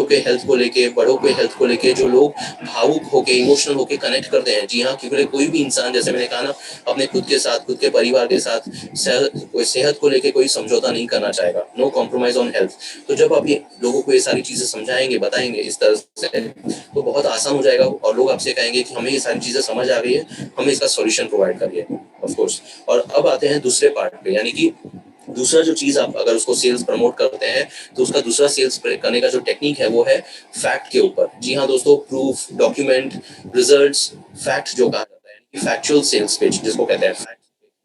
के हेल्थ को लेके, बड़ों के हेल्थ को लेके जो लोग भावुक होके, इमोशनल होके कनेक्ट करते हैं। जी हाँ, क्योंकि कोई भी इंसान, जैसे मैंने कहा ना, अपने खुद के साथ, खुद के परिवार के साथ कोई सेहत को लेके कोई समझौता नहीं करना चाहेगा। No compromise on health. तो जब आप ये लोगों को ये सारी चीजें समझाएंगे, बताएंगे इस तरह से, तो बहुत आसान हो जाएगा, और लोग आपसे कहेंगे कि हमें ये सारी चीजें समझ आ गई है, हमें इसका सॉल्यूशन प्रोवाइड करिए। Of course. और अब आते हैं दूसरे पार्ट पे, यानी कि दूसरा जो चीज, आप अगर उसको सेल्स प्रमोट करते हैं, तो उसका दूसरा सेल्स करने का जो टेक्निक है वो है फैक्ट के ऊपर। जी हाँ दोस्तों, प्रूफ, डॉक्यूमेंट, रिजल्ट्स, फैक्ट जो कहा जाता है, फैक्चुअल सेल्स पिच जिसको कहते हैं, फैक्ट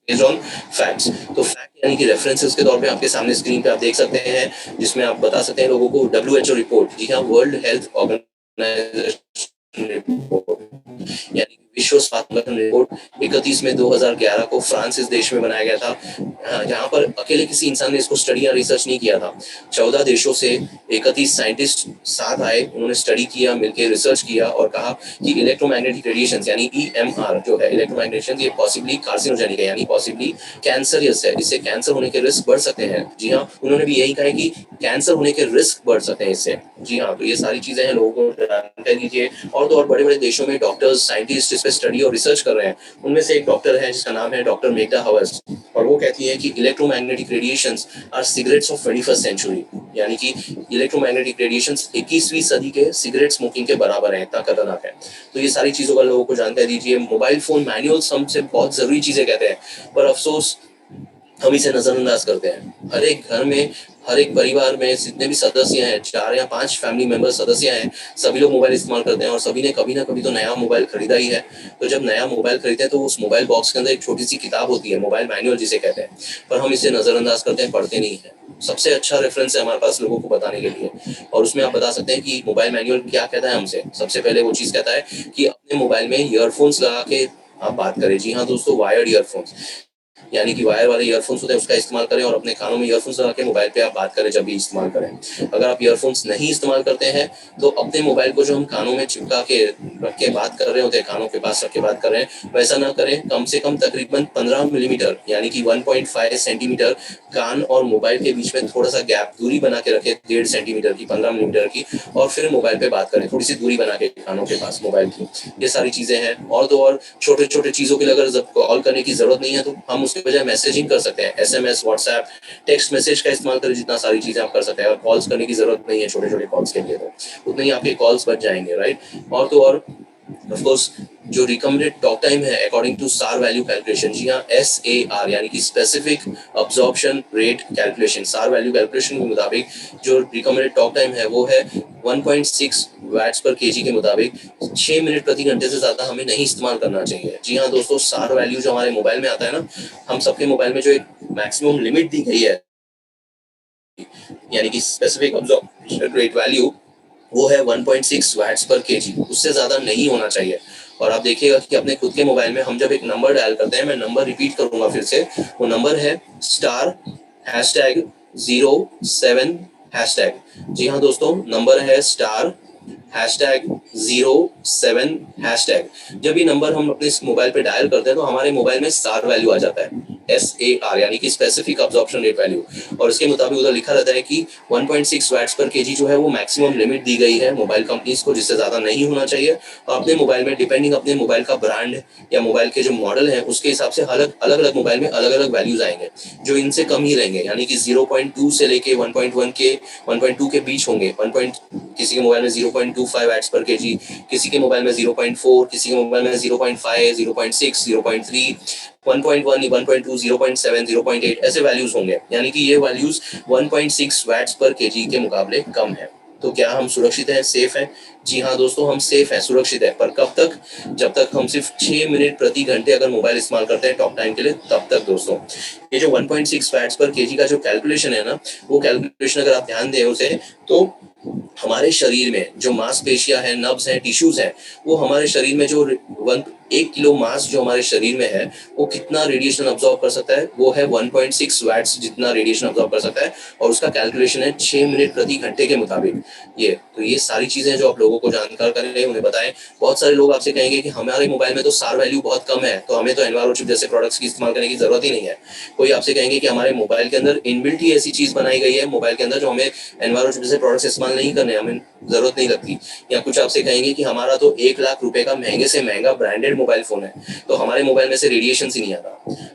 बेस्ड ऑन फैक्ट्स। तो फैक्ट यानी कि रेफरेंसेस के तौर पे आपके सामने स्क्रीन पे आप देख सकते हैं, जिसमें आप बता सकते हैं लोगों को WHO रिपोर्ट, जी हाँ, वर्ल्ड हेल्थ ऑर्गेनाइजेशन रिपोर्ट, यानी विश्व स्वास्थ्य संगठन रिपोर्ट 31 में 2011 को फ्रांस इस देश में बनाया गया था, जहां पर अकेले किसी इंसान ने इसको स्टडी या रिसर्च नहीं किया था। 14 देशों से 31 साइंटिस्ट साथ आए, उन्होंने स्टडी किया, मिलकर रिसर्च किया और कहा कि इलेक्ट्रोमैग्नेटिक रेडिएशन यानी EMR जो है, इलेक्ट्रोमैग्नेटिक, ये पॉसिबली कार्सिनोजेनिक है, यानी पॉसिबली कैंसरियस है, इससे कैंसर होने के रिस्क बढ़ सकते हैं। जी हाँ, उन्होंने भी यही कहा है कि कैंसर होने के रिस्क बढ़ सकते हैं इससे। जी हाँ, तो ये सारी चीजें हैं, लोगों को जानकारी दीजिए। और तो और बड़े बड़े देशों में डॉक्टर्स, साइंटिस्ट इस पे स्टडी और रिसर्च कर रहे हैं। उनमें से एक डॉक्टर है जिसका नाम है डॉक्टर मेगडा हवर्स, और वो कहती है कि electromagnetic radiations are cigarettes of 21st century, यानी कि इलेक्ट्रोमैग्नेटिक रेडिएशंस 21वीं सदी के सिगरेट स्मोकिंग के बराबर है, इतना खतरनाक है। तो ये सारी चीजों का लोगों को जानकारी दीजिए। मोबाइल फोन मैनुअल्स हमसे बहुत जरूरी चीजें कहते हैं, पर अफसोस हम इसे नजरअंदाज करते हैं। हर एक घर में, हर एक परिवार में जितने भी सदस्य हैं, 4 या 5 फैमिली मेंबर सदस्य हैं, सभी लोग मोबाइल इस्तेमाल करते हैं, और सभी ने कभी ना कभी तो नया मोबाइल खरीदा ही है। तो जब नया मोबाइल खरीदते हैं तो उस मोबाइल बॉक्स के अंदर एक छोटी सी किताब होती है, मोबाइल मैनुअल जिसे कहते हैं, पर हम इसे नजरअंदाज करते हैं, पढ़ते नहीं है। सबसे अच्छा रेफरेंस है हमारे पास लोगों को बताने के लिए, और उसमें आप बता सकते हैं कि मोबाइल मैनुअल क्या कहता है हमसे। सबसे पहले वो चीज कहता है कि अपने मोबाइल में ईयरफोन्स लगा के आप बात करें। जी हाँ दोस्तों, वायर्ड ईयरफोन्स। यानी कि वायर वाले ईयरफोन्स होते हैं उसका इस्तेमाल करें और अपने कानों में ईयरफोन्स लगा के मोबाइल पे आप बात करें जब भी इस्तेमाल करें। अगर आप ईयरफोन्स नहीं इस्तेमाल करते हैं तो अपने मोबाइल को जो हम कानों में चिपका के रख के बात कर रहे होते हैं, कानों के पास रख के बात कर रहे हैं, वैसा ना करें। कम से कम तकरीबन 15 मिलीमीटर यानी कि 1.5 सेंटीमीटर कान और मोबाइल के बीच में थोड़ा सा गैप, दूरी बना के रखें 1.5 सेंटीमीटर की, 15 मिलीमीटर की, और फिर मोबाइल पे बात करें, थोड़ी सी दूरी बना के कानों के पास मोबाइल की। ये सारी चीजें हैं। और तो और छोटे छोटे चीजों के लिए अगर कॉल करने की जरूरत नहीं है तो हम उसके बजाय मैसेजिंग कर सकते हैं, SMS, व्हाट्सएप, टेक्स्ट मैसेज का इस्तेमाल करें, जितना सारी चीजें आप कर सकते हैं। और कॉल्स करने की जरूरत नहीं है छोटे छोटे कॉल्स के लिए, तो उतने ही आपके कॉल्स बच जाएंगे, राइट। और तो और ऑफ कोर्स जो रिकमेंडेड टॉक टाइम है according to SAR value calculation, जी हाँ, SAR यानी कि specific absorption rate calculation, SAR value calculation के मुताबिक जो रिकमेंडेड टॉक टाइम है वो है 1.6 वैट्स पर केजी के मुताबिक 6 मिनट प्रति घंटे से ज्यादा हमें नहीं इस्तेमाल करना चाहिए। जी हाँ दोस्तों, SAR वैल्यू जो हमारे मोबाइल में आता है ना, हम सबके मोबाइल में जो एक मैक्सिमम लिमिट दी गई है यानी कि स्पेसिफिक अब्जॉर्प्शन रेट वैल्यू, वो है 1.6 वैट्स पर केजी, उससे ज्यादा नहीं होना चाहिए। और आप देखिएगा कि अपने खुद के मोबाइल में हम जब एक नंबर डायल करते हैं, मैं नंबर रिपीट करूंगा फिर से, वो नंबर है *#07#। जी हाँ दोस्तों, नंबर है *#07#। जब ये नंबर हम अपने मोबाइल पे डायल करते हैं तो हमारे मोबाइल में SAR वैल्यू आ जाता है, SAR यानी कि स्पेसिफिक अब्जॉर्प्शन रेट वैल्यू, और इसके मुताबिक उधर लिखा रहता है कि 1.6 वैट्स पर केजी जो है वो मैक्सिमम लिमिट दी गई है मोबाइल कंपनीज को, जिससे ज्यादा नहीं होना चाहिए। और अपने मोबाइल में डिपेंडिंग अपने मोबाइल का ब्रांड या मोबाइल के जो मॉडल है उसके हिसाब से अलग अलग मोबाइल में अलग अलग वैल्यूज आएंगे, जो इनसे कम ही रहेंगे, यानी कि 0.2 से लेके 1.1 के 1.2 के बीच होंगे। किसी के मोबाइल में 0.25 वैट्स पर केजी, किसी के मोबाइल में 0.4, किसी के मोबाइल में 0.5, 0.6, 0.3, 1.1, 1.2, 0.7, 0.8 ऐसे वैल्यूज होंगे, यानी कि ये वैल्यूज 1.6 वैट्स पर केजी के मुकाबले कम है। तो क्या हम सुरक्षित हैं, सेफ हैं? जी हाँ दोस्तों, हम सेफ हैं, सुरक्षित है, पर कब तक? जब तक हम सिर्फ 6 मिनट प्रति घंटे अगर मोबाइल इस्तेमाल करते हैं टॉक टाइम के लिए, तब तक दोस्तों। ये जो 1.6 वैट्स पर केजी का जो कैलकुलेशन है ना, वो कैलकुलेशन अगर आप ध्यान दें उसे, तो हमारे शरीर में जो मांसपेशियां हैं, नर्व्स हैं, टिश्यूज हैं, वो हमारे शरीर में जो 1 किलो मास जो हमारे शरीर में है, वो कितना रेडिएशन अब्सॉर्ब कर सकता है, वो है 1.6 वैट्स जितना रेडिएशन अब्सॉर्ब कर सकता है, और उसका कैलकुलेशन है 6 मिनट प्रति घंटे के मुताबिक। ये सारी चीजें जो आप लोगों को जानकार करें, उन्हें बताएं। बहुत सारे लोग आपसे कहेंगे कि हमारे मोबाइल में तो SAR वैल्यू बहुत कम है, तो हमें तो एनवायरो चिप जैसे प्रोडक्ट्स की इस्तेमाल करने की जरूरत ही नहीं है। कोई आपसे कहेंगे कि हमारे मोबाइल के अंदर इनबिल्ट ही ऐसी चीज बनाई गई है मोबाइल के अंदर जो हमें एनवायरो चिप जैसे प्रोडक्ट्स इस्तेमाल नहीं करने, हमें जरूरत नहीं लगती। या कुछ आपसे कहेंगे कि हमारा तो 1 लाख रुपए का महंगे से महंगा ब्रांडेड मोबाइल फोन है, तो हमारे मोबाइल में से रेडिएशन ही नहीं आता।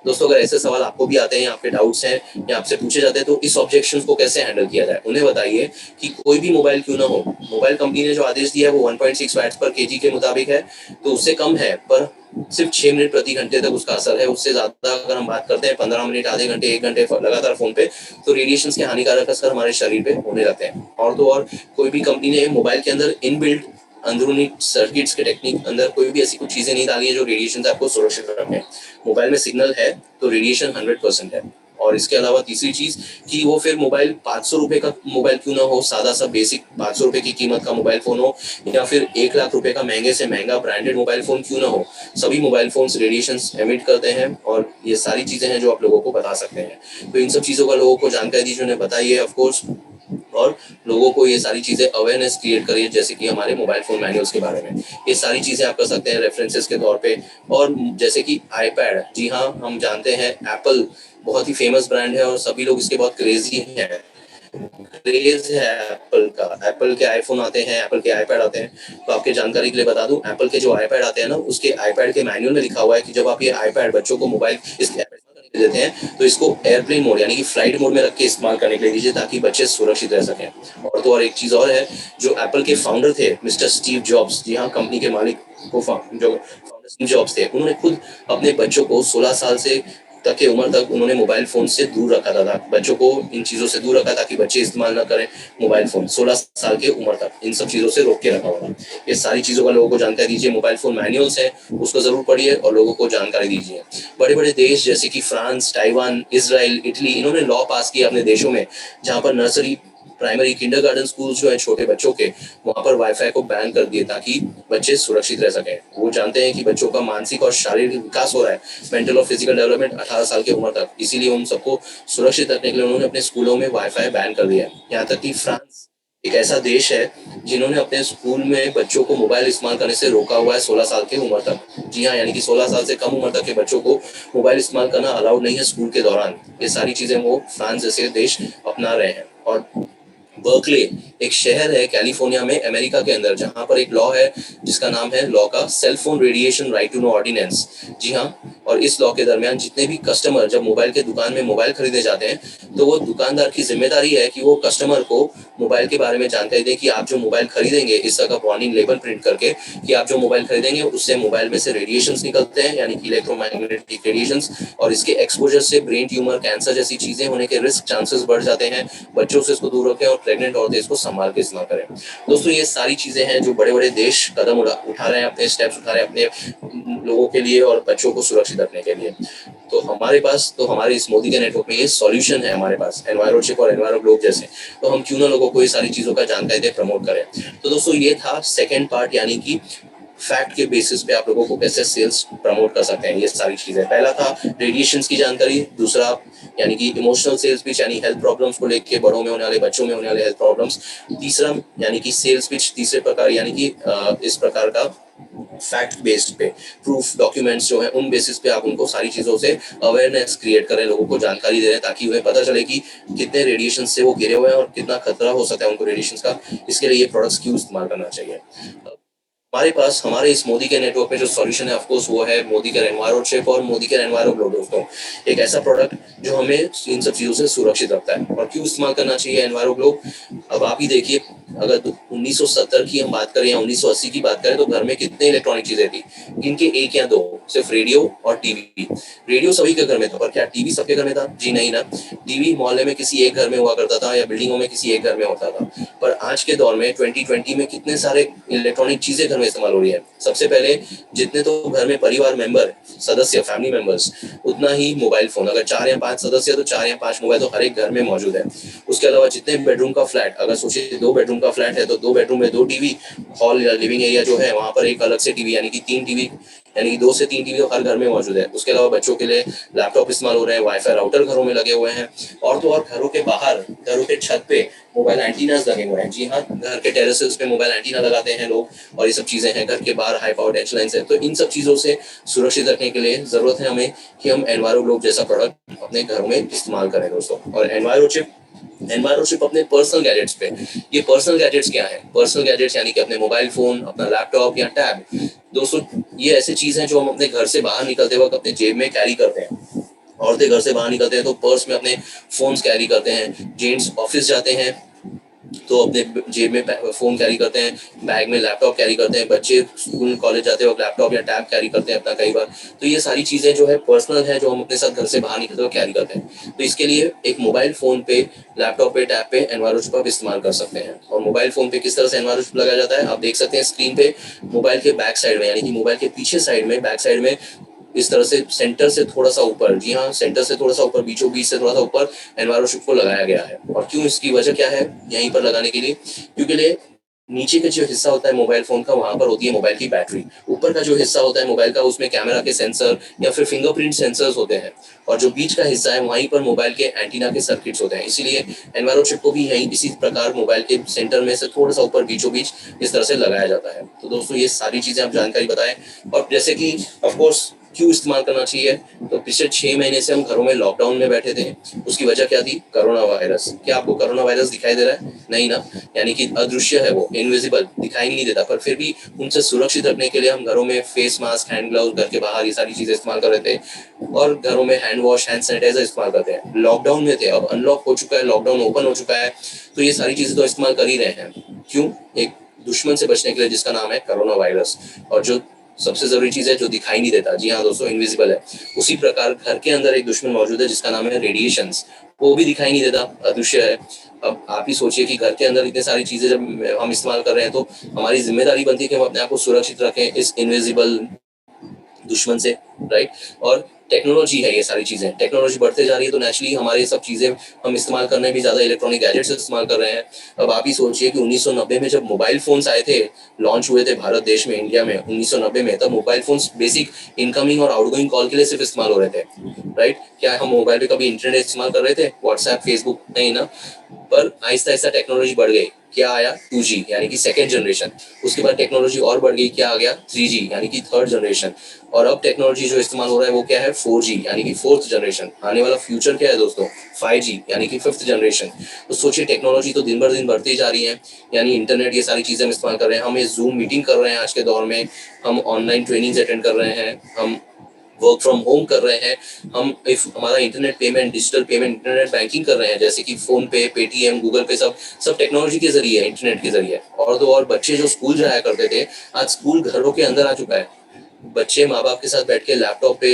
दोस्तों, अगर ऐसे सवाल आपको भी आते हैं, आपके डाउट्स हैं या आपसे पूछे जाते हैं, तो इस ऑब्जेक्शन को कैसे हैंडल किया जाए? उन्हें बताइए कि कोई भी मोबाइल क्यों ना हो, मोबाइल कंपनी ने जो आदेश दिया है वो 1.6 वैट्स पर केजी के मुताबिक है, तो उससे कम है, पर सिर्फ 6 मिनट प्रति घंटे तक उसका असर है। उससे ज्यादा अगर हम बात करते हैं 15 मिनट, आधे घंटे, 1 घंटे लगातार फोन पे, तो रेडिएशन के हानिकारक असर हमारे शरीर पे होने लगते हैं। और तो और कोई भी कंपनी ने मोबाइल के अंदर इनबिल्ट अंदरूनी सर्किट्स के टेक्निक अंदर कोई भी ऐसी कुछ चीजें नहीं डाली है जो रेडिएशन से आपको सुरक्षित रखें। मोबाइल में सिग्नल है तो रेडिएशन 100% है। और इसके अलावा तीसरी चीज कि वो फिर मोबाइल 500 रुपए का मोबाइल क्यों ना हो, सादा सा बेसिक 500 रुपए की कीमत का मोबाइल फोन हो, या फिर 1 लाख रुपए का महंगे से महंगा ब्रांडेड मोबाइल फोन क्यों ना हो, सभी मोबाइल फोन्स रेडिएशन एमिट करते हैं। और ये सारी चीजें हैं जो आप लोगों को बता सकते हैं। तो इन सब चीजों का लोगों को जानकारी दीजिए, उन्हें बताइए ऑफकोर्स, और लोगों को ये सारी चीजें अवेयरनेस क्रिएट करिए, जैसे कि हमारे मोबाइल फोन मैनुअल्स के बारे में। ये सारी चीजें आप कर सकते हैं रेफरेंसेस के तौर पे। और जैसे कि आईपैड, जी हाँ, हम जानते हैं एप्पल बहुत ही फेमस ब्रांड है और सभी लोग इसके बहुत क्रेजी हैं, क्रेज है एप्पल का। एप्पल के आईफोन आते हैं, एप्पल के आईपैड आते हैं। तो आपके जानकारी के लिए बता दूं, एप्पल के जो आईपैड आते हैं ना, उसके आईपैड के मैनुअल में लिखा हुआ है कि जब आप ये आईपैड बच्चों को मोबाइल इसके देते हैं तो इसको एयरप्लेन मोड यानी कि फ्लाइट मोड में रख के इस्तेमाल करने के लिए दीजिए, ताकि बच्चे सुरक्षित रह सकें। और तो और एक चीज और है, जो एप्पल के फाउंडर थे मिस्टर स्टीव जॉब्स, जी हाँ, कंपनी के मालिक को जो फाउंडर स्टीव जॉब्स थे, उन्होंने खुद अपने बच्चों को 16 साल से तक की उम्र तक उन्होंने मोबाइल फोन से दूर रखा था, बच्चों को इन चीजों से दूर रखा ताकि बच्चे इस्तेमाल ना करें मोबाइल फोन। 16 साल के उम्र तक इन सब चीजों से रोक के रखा होगा। ये सारी चीजों का लोगों को जानकारी दीजिए। मोबाइल फोन मैनुअल्स है, उसको जरूर पढ़िए और लोगों को जानकारी दीजिए। बड़े बड़े देश जैसे कि फ्रांस, ताइवान, इजराइल, इटली, इन्होंने लॉ पास किया अपने देशों में, जहाँ पर नर्सरी प्राइमरी किंडरगार्टन स्कूल्स जो है छोटे बच्चों के, वहां पर वाईफाई को बैन कर दिए ताकि बच्चे सुरक्षित रह सकें। वो जानते हैं कि बच्चों का मानसिक और शारीरिक विकास हो रहा है, मेंटल और फिजिकल डेवलपमेंट 18 साल की उम्र तक, इसीलिए उन सबको सुरक्षित रखने के लिए उन्होंने अपने स्कूलों में वाईफाई बैन कर दिया है। यहाँ तक कि फ्रांस एक ऐसा देश है जिन्होंने अपने स्कूल में बच्चों को मोबाइल इस्तेमाल करने से रोका हुआ है 16 साल की उम्र तक। जी हाँ, यानी कि 16 साल से कम उम्र तक के बच्चों को मोबाइल इस्तेमाल करना अलाउड नहीं है स्कूल के दौरान। ये सारी चीजें वो फ्रांस जैसे देश अपना रहे हैं। और बर्कले एक शहर है कैलिफोर्निया में अमेरिका के अंदर, जहां पर एक लॉ है जिसका नाम है लॉ का cell phone radiation right to know ordinance. जी हाँ, और इस लॉ के दरमियान जितने भी कस्टमर जब मोबाइल के दुकान में मोबाइल खरीदे जाते हैं तो वो दुकानदार की जिम्मेदारी है कि वो कस्टमर को मोबाइल के बारे में जानकारी दें कि आप जो मोबाइल खरीदेंगे, इस तरह का वार्निंग लेबल प्रिंट करके कि आप जो मोबाइल खरीदेंगे उससे मोबाइल में से रेडिएशंस निकलते हैं, यानी कि इलेक्ट्रोमैग्नेटिक रेडिएशंस, और इसके एक्सपोजर से ब्रेन ट्यूमर, कैंसर जैसी चीजें होने के रिस्क चांसेस बढ़ जाते हैं। बच्चों से इसको दूर रखें और प्रेग्नेंट औरतें इसको संभाल के इस्तेमाल करें। दोस्तों, ये सारी चीजें हैं जो बड़े बड़े देश कदम उठा रहे हैं, अपने स्टेप्स उठा रहे हैं अपने लोगों के लिए और बच्चों को सुरक्षित रखने के लिए। तो हमारे इस मोदी के नेटवर्क में ये सॉल्यूशन है हमारे पास, एनवायरोचिप और एनवायरो ग्लोब जैसे। तो हम क्यों ना लोगों को ये सारी चीजों का जानकारी दे, प्रमोट करें। तो दोस्तों, ये था सेकेंड पार्ट, यानी कि फैक्ट के बेसिस पे आप लोगों को कैसे सेल्स प्रमोट कर सकते हैं, ये सारी चीजें। पहला था रेडिएशंस की जानकारी, दूसरा यानी कि इमोशनल सेल्स पिच, यानी हेल्थ प्रॉब्लम्स को लेके बड़ों में होने वाले, बच्चों में होने वाले हेल्थ प्रॉब्लम्स, तीसरा यानी कि सेल्स पिच, तीसरे प्रकार यानी कि इस प्रकार का फैक्ट बेस्ड पे प्रूफ डॉक्यूमेंट्स जो है उन बेसिस पे आप उनको सारी चीजों से अवेयरनेस क्रिएट करें, लोगों को जानकारी दे रहे हैं ताकि उन्हें पता चले कि कितने रेडिएशन से वो घिरे हुए हैं और कितना खतरा हो सकता है उनको रेडिएशन का। इसके लिए ये प्रोडक्ट्स क्यों इस्तेमाल करना चाहिए। हमारे पास हमारे इस मोदी के नेटवर्क पे जो सॉल्यूशन है ऑफ कोर्स वो है मोदी केयर एनवायरो चिप और मोदी केयर एनवायरो ग्लो। दोस्तों, एक ऐसा प्रोडक्ट जो हमें इन सब चीजों से सुरक्षित रखता है। और क्यों इस्तेमाल करना चाहिए एनवायरो ग्लो, अब आप ही देखिए, अगर 1970 की हम बात करें या 1980 की बात करें तो घर में कितने इलेक्ट्रॉनिक चीजें थी, इनके एक या दो, सिर्फ रेडियो और टीवी। रेडियो सभी के घर में था, पर क्या टीवी सबके घर में था? जी नहीं ना। टीवी मोहल्ले में किसी एक घर में हुआ करता था या बिल्डिंगों में किसी एक घर में होता था। पर आज के दौर में 2020 में कितने सारे इलेक्ट्रॉनिक चीजें घर में इस्तेमाल हो रही है। सबसे पहले जितने तो घर में परिवार मेंबर, सदस्य, फैमिली मेंबर्स, उतना ही मोबाइल फोन। अगर 4 या 5 सदस्य तो 4 या 5 मोबाइल तो हर एक घर में मौजूद है। उसके अलावा जितने बेडरूम का फ्लैट, अगर सोचिए 2 बेडरूम का फ्लैट है तो 2 बेडरूम में 2 टीवी, हॉल या लिविंग एरिया जो है वहां पर एक अलग से टीवी, यानी कि 3 टीवी, यानी कि 2 से 3 टीवी तो हर घर में मौजूद है। उसके अलावा बच्चों के लिए लैपटॉप इस्तेमाल हो रहे हैं, वाईफाई राउटर घरों में लगे हुए हैं, और तो और घरों के बाहर, घरों के छत पे मोबाइल एंटीनास लगे हुए हैं। जी हाँ, घर के टेरेसेस पे मोबाइल एंटीना लगाते हैं लोग, और ये सब चीजें हैं। घर के बाहर हाई पावर टच लाइन्स है। तो इन सब चीजों से सुरक्षित रखने के लिए जरूरत है हमें कि हम एनवायरो ग्लोब जैसा प्रोडक्ट अपने घरों में इस्तेमाल करें दोस्तों। और एनवायरोशिप अपने पर्सनल गैजेट्स पे। ये पर्सनल गैजेट्स क्या है? पर्सनल गैजेट्स यानी कि अपने मोबाइल फोन, अपना लैपटॉप या टैब। दोस्तों, ये ऐसी चीज है जो हम अपने घर से बाहर निकलते वक्त अपने जेब में कैरी करते हैं। औरतें घर से बाहर निकलते हैं तो पर्स में अपने फोन्स कैरी करते हैं। जेंट्स ऑफिस जाते हैं तो अपने जेब में फोन कैरी करते हैं, बैग में लैपटॉप कैरी करते हैं। बच्चे स्कूल कॉलेज जाते वक्त लैपटॉप या टैब कैरी करते हैं अपना कई बार। तो ये सारी चीजें जो है पर्सनल है, जो हम अपने साथ घर से बाहर निकलते हुए कैरी करते हैं। तो इसके लिए एक मोबाइल फोन पे, लैपटॉप पे, टैब पे एनवायरोशिप आप इस्तेमाल कर सकते हैं। और मोबाइल फोन पे किस तरह से एनवायरोशिप लगाया जाता है आप देख सकते हैं स्क्रीन पे। मोबाइल के बैक साइड में, यानी कि मोबाइल के पीछे साइड में, बैक साइड में, इस तरह से सेंटर से थोड़ा सा ऊपर, जी हाँ, सेंटर से थोड़ा सा ऊपर, बीचों बीच से थोड़ा सा ऊपर एनवायरोशिप को लगाया गया है। और क्यों, इसकी वजह क्या है यहीं पर लगाने के लिए? क्योंकि नीचे का जो हिस्सा होता है मोबाइल फोन का, वहां पर होती है मोबाइल की बैटरी। ऊपर का जो हिस्सा होता है मोबाइल का, उसमें कैमरा के सेंसर या फिर फिंगरप्रिंट सेंसर्स होते हैं। और जो बीच का हिस्सा है वहीं पर मोबाइल के एंटीना के सर्किट्स होते हैं। इसीलिए एनवायरोशिप को भी यहीं इसी प्रकार मोबाइल के सेंटर में से थोड़ा सा ऊपर बीचों बीच इस तरह से लगाया जाता है। तो दोस्तों, ये सारी चीजें आप जानकारी बताएं। और जैसे कि ऑफकोर्स क्यों इस्तेमाल करना चाहिए, तो पिछले 6 महीने से हम घरों में लॉकडाउन में बैठे थे। उसकी वजह क्या थी? Corona virus. क्या आपको कोरोना वायरस दिखाई दे रहा है? नहीं ना, यानी कि अदृश्य है, वो इनविजिबल, दिखाई नहीं देता। पर फिर भी उनसे सुरक्षित रखने के लिए हम घरों में फेस मास्क, हैंड ग्लव्स, घर के बाहर ये सारी चीजें इस्तेमाल कर रहे थे। और घरों में हैंड वॉश, हैंड सैनिटाइजर इस्तेमाल करते हैं। लॉकडाउन में थे, अब अनलॉक हो चुका है, लॉकडाउन ओपन हो चुका है, तो ये सारी चीजें तो इस्तेमाल कर ही रहे हैं। क्यों? एक दुश्मन से बचने के लिए जिसका नाम है कोरोना वायरस। और जो सबसे जरूरी चीज है, जो दिखाई नहीं देता, जी हाँ दोस्तों, इनविजिबल है। उसी प्रकार घर के अंदर एक दुश्मन मौजूद है जिसका नाम है रेडिएशंस। वो भी दिखाई नहीं देता, अदृश्य है। अब आप ही सोचिए कि घर के अंदर इतनी सारी चीजें जब हम इस्तेमाल कर रहे हैं तो हमारी जिम्मेदारी बनती है कि हम अपने आप को सुरक्षित रखें इस इनविजिबल दुश्मन से, राइट। और टेक्नोलॉजी है ये सारी चीजें, टेक्नोलॉजी बढ़ते जा रही है तो नेचुरली हमारे सब चीजें हम इस्तेमाल करने भी ज्यादा इलेक्ट्रॉनिक गैजेट्स इस्तेमाल कर रहे हैं। अब आप ही सोचिए कि 1990 में जब मोबाइल फोन्स आए थे, लॉन्च हुए थे भारत देश में, इंडिया में 1990 में, तब मोबाइल फोन्स बेसिक इनकमिंग और आउटगोइंग कॉल के लिए सिर्फ इस्तेमाल हो रहे थे, राइट। क्या हम मोबाइल पे कभी इंटरनेट इस्तेमाल कर रहे थे, व्हाट्सएप फेसबुक, नहीं ना। पर आहिस्ता आहिस्ता टेक्नोलॉजी बढ़ गई, क्या आया 2G यानी कि सेकेंड जनरेशन। उसके बाद टेक्नोलॉजी और बढ़ गई, क्या आ गया 3G यानी कि थर्ड जनरेशन। और अब टेक्नोलॉजी जो इस्तेमाल हो रहा है वो क्या है 4G यानी कि फोर्थ जनरेशन। आने वाला फ्यूचर क्या है दोस्तों 5G यानी कि फिफ्थ जनरेशन। तो सोचिए टेक्नोलॉजी तो दिन भर दिन बढ़ती जा रही है, यानी इंटरनेट ये सारी चीजें हम इस्तेमाल कर रहे हैं, हम ये जूम मीटिंग कर रहे हैं आज के दौर में, हम ऑनलाइन ट्रेनिंग्स अटेंड कर रहे हैं, हम वर्क फ्रॉम होम कर रहे हैं, हम इफ हमारा internet payment, digital payment, internet banking कर रहे हैं, जैसे कि फोन पे, पेटीएम, गूगल पे, सब टेक्नोलॉजी के जरिए, इंटरनेट के जरिए। और तो और बच्चे जो स्कूल जाया करते थे, आज स्कूल घरों के अंदर आ चुका है। बच्चे माँ बाप के साथ बैठ के लैपटॉप पे,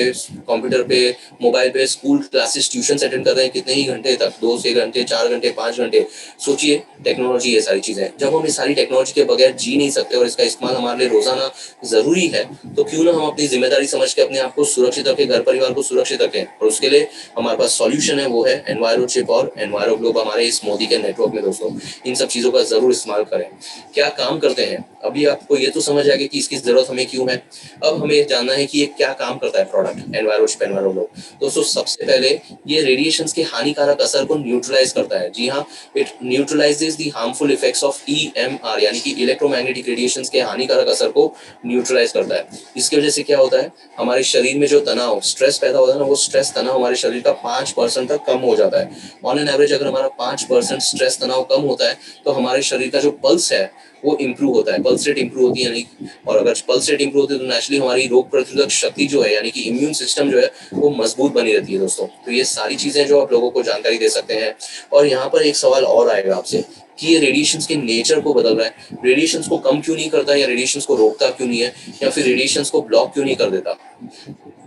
कंप्यूटर पे, मोबाइल पे स्कूल क्लासेस, ट्यूशन अटेंड कर रहे हैं, कितने ही घंटे तक, 2 से घंटे, 4 घंटे, 5 घंटे। सोचिए टेक्नोलॉजी ये सारी चीजें, जब हम इस सारी टेक्नोलॉजी के बगैर जी नहीं सकते और इसका इस्तेमाल हमारे लिए रोजाना जरूरी है, तो क्यों ना हम अपनी जिम्मेदारी समझ के अपने आप को सुरक्षित रखें, घर परिवार को सुरक्षित रखें। और उसके लिए हमारे पास सॉल्यूशन है, वो है एनवायरो चिप और एनवायरो ग्लोब हमारे इस मोदी के नेटवर्क में। दोस्तों इन सब चीजों का जरूर इस्तेमाल करें। क्या काम करते हैं, अभी आपको ये तो समझ आ गया कि इसकी जरूरत हमें क्यों है। अब हमें जानना है कि ये क्या काम करता है product enviro chip, enviro globe. दोस्तों सबसे पहले ये रेडिएशंस के हानिकारक असर को न्यूट्रलाइज करता है। जी हाँ, it neutralises the harmful effects of EMR यानी कि इलेक्ट्रोमैग्नेटिक रेडिएशंस के हानिकारक असर को न्यूट्रलाइज करता है। इसकी वजह से क्या होता है, हमारे शरीर में जो तनाव, स्ट्रेस पैदा होता है ना, वो स्ट्रेस तनाव हमारे शरीर का 5% तक कम हो जाता है। ऑन एन एवरेज अगर हमारा 5% स्ट्रेस तनाव कम होता है तो हमारे शरीर का जो पल्स है वो इंप्रूव होता है, पल्स रेट इंप्रूव होती है यानी। और अगर पल्स रेट इंप्रूव होती है तो नेचुरली हमारी रोग प्रतिरोधक शक्ति जो है यानी कि इम्यून सिस्टम जो है वो मजबूत बनी रहती है। दोस्तों तो ये सारी चीजें जो आप लोगों को जानकारी दे सकते हैं। और यहाँ पर एक सवाल और आएगा आपसे कि ये रेडिएशंस के नेचर को बदल रहा है, रेडिएशंस को कम क्यों नहीं करता, या रेडिएशंस को रोकता क्यों नहीं है, या फिर रेडिएशंस को ब्लॉक क्यों नहीं कर देता।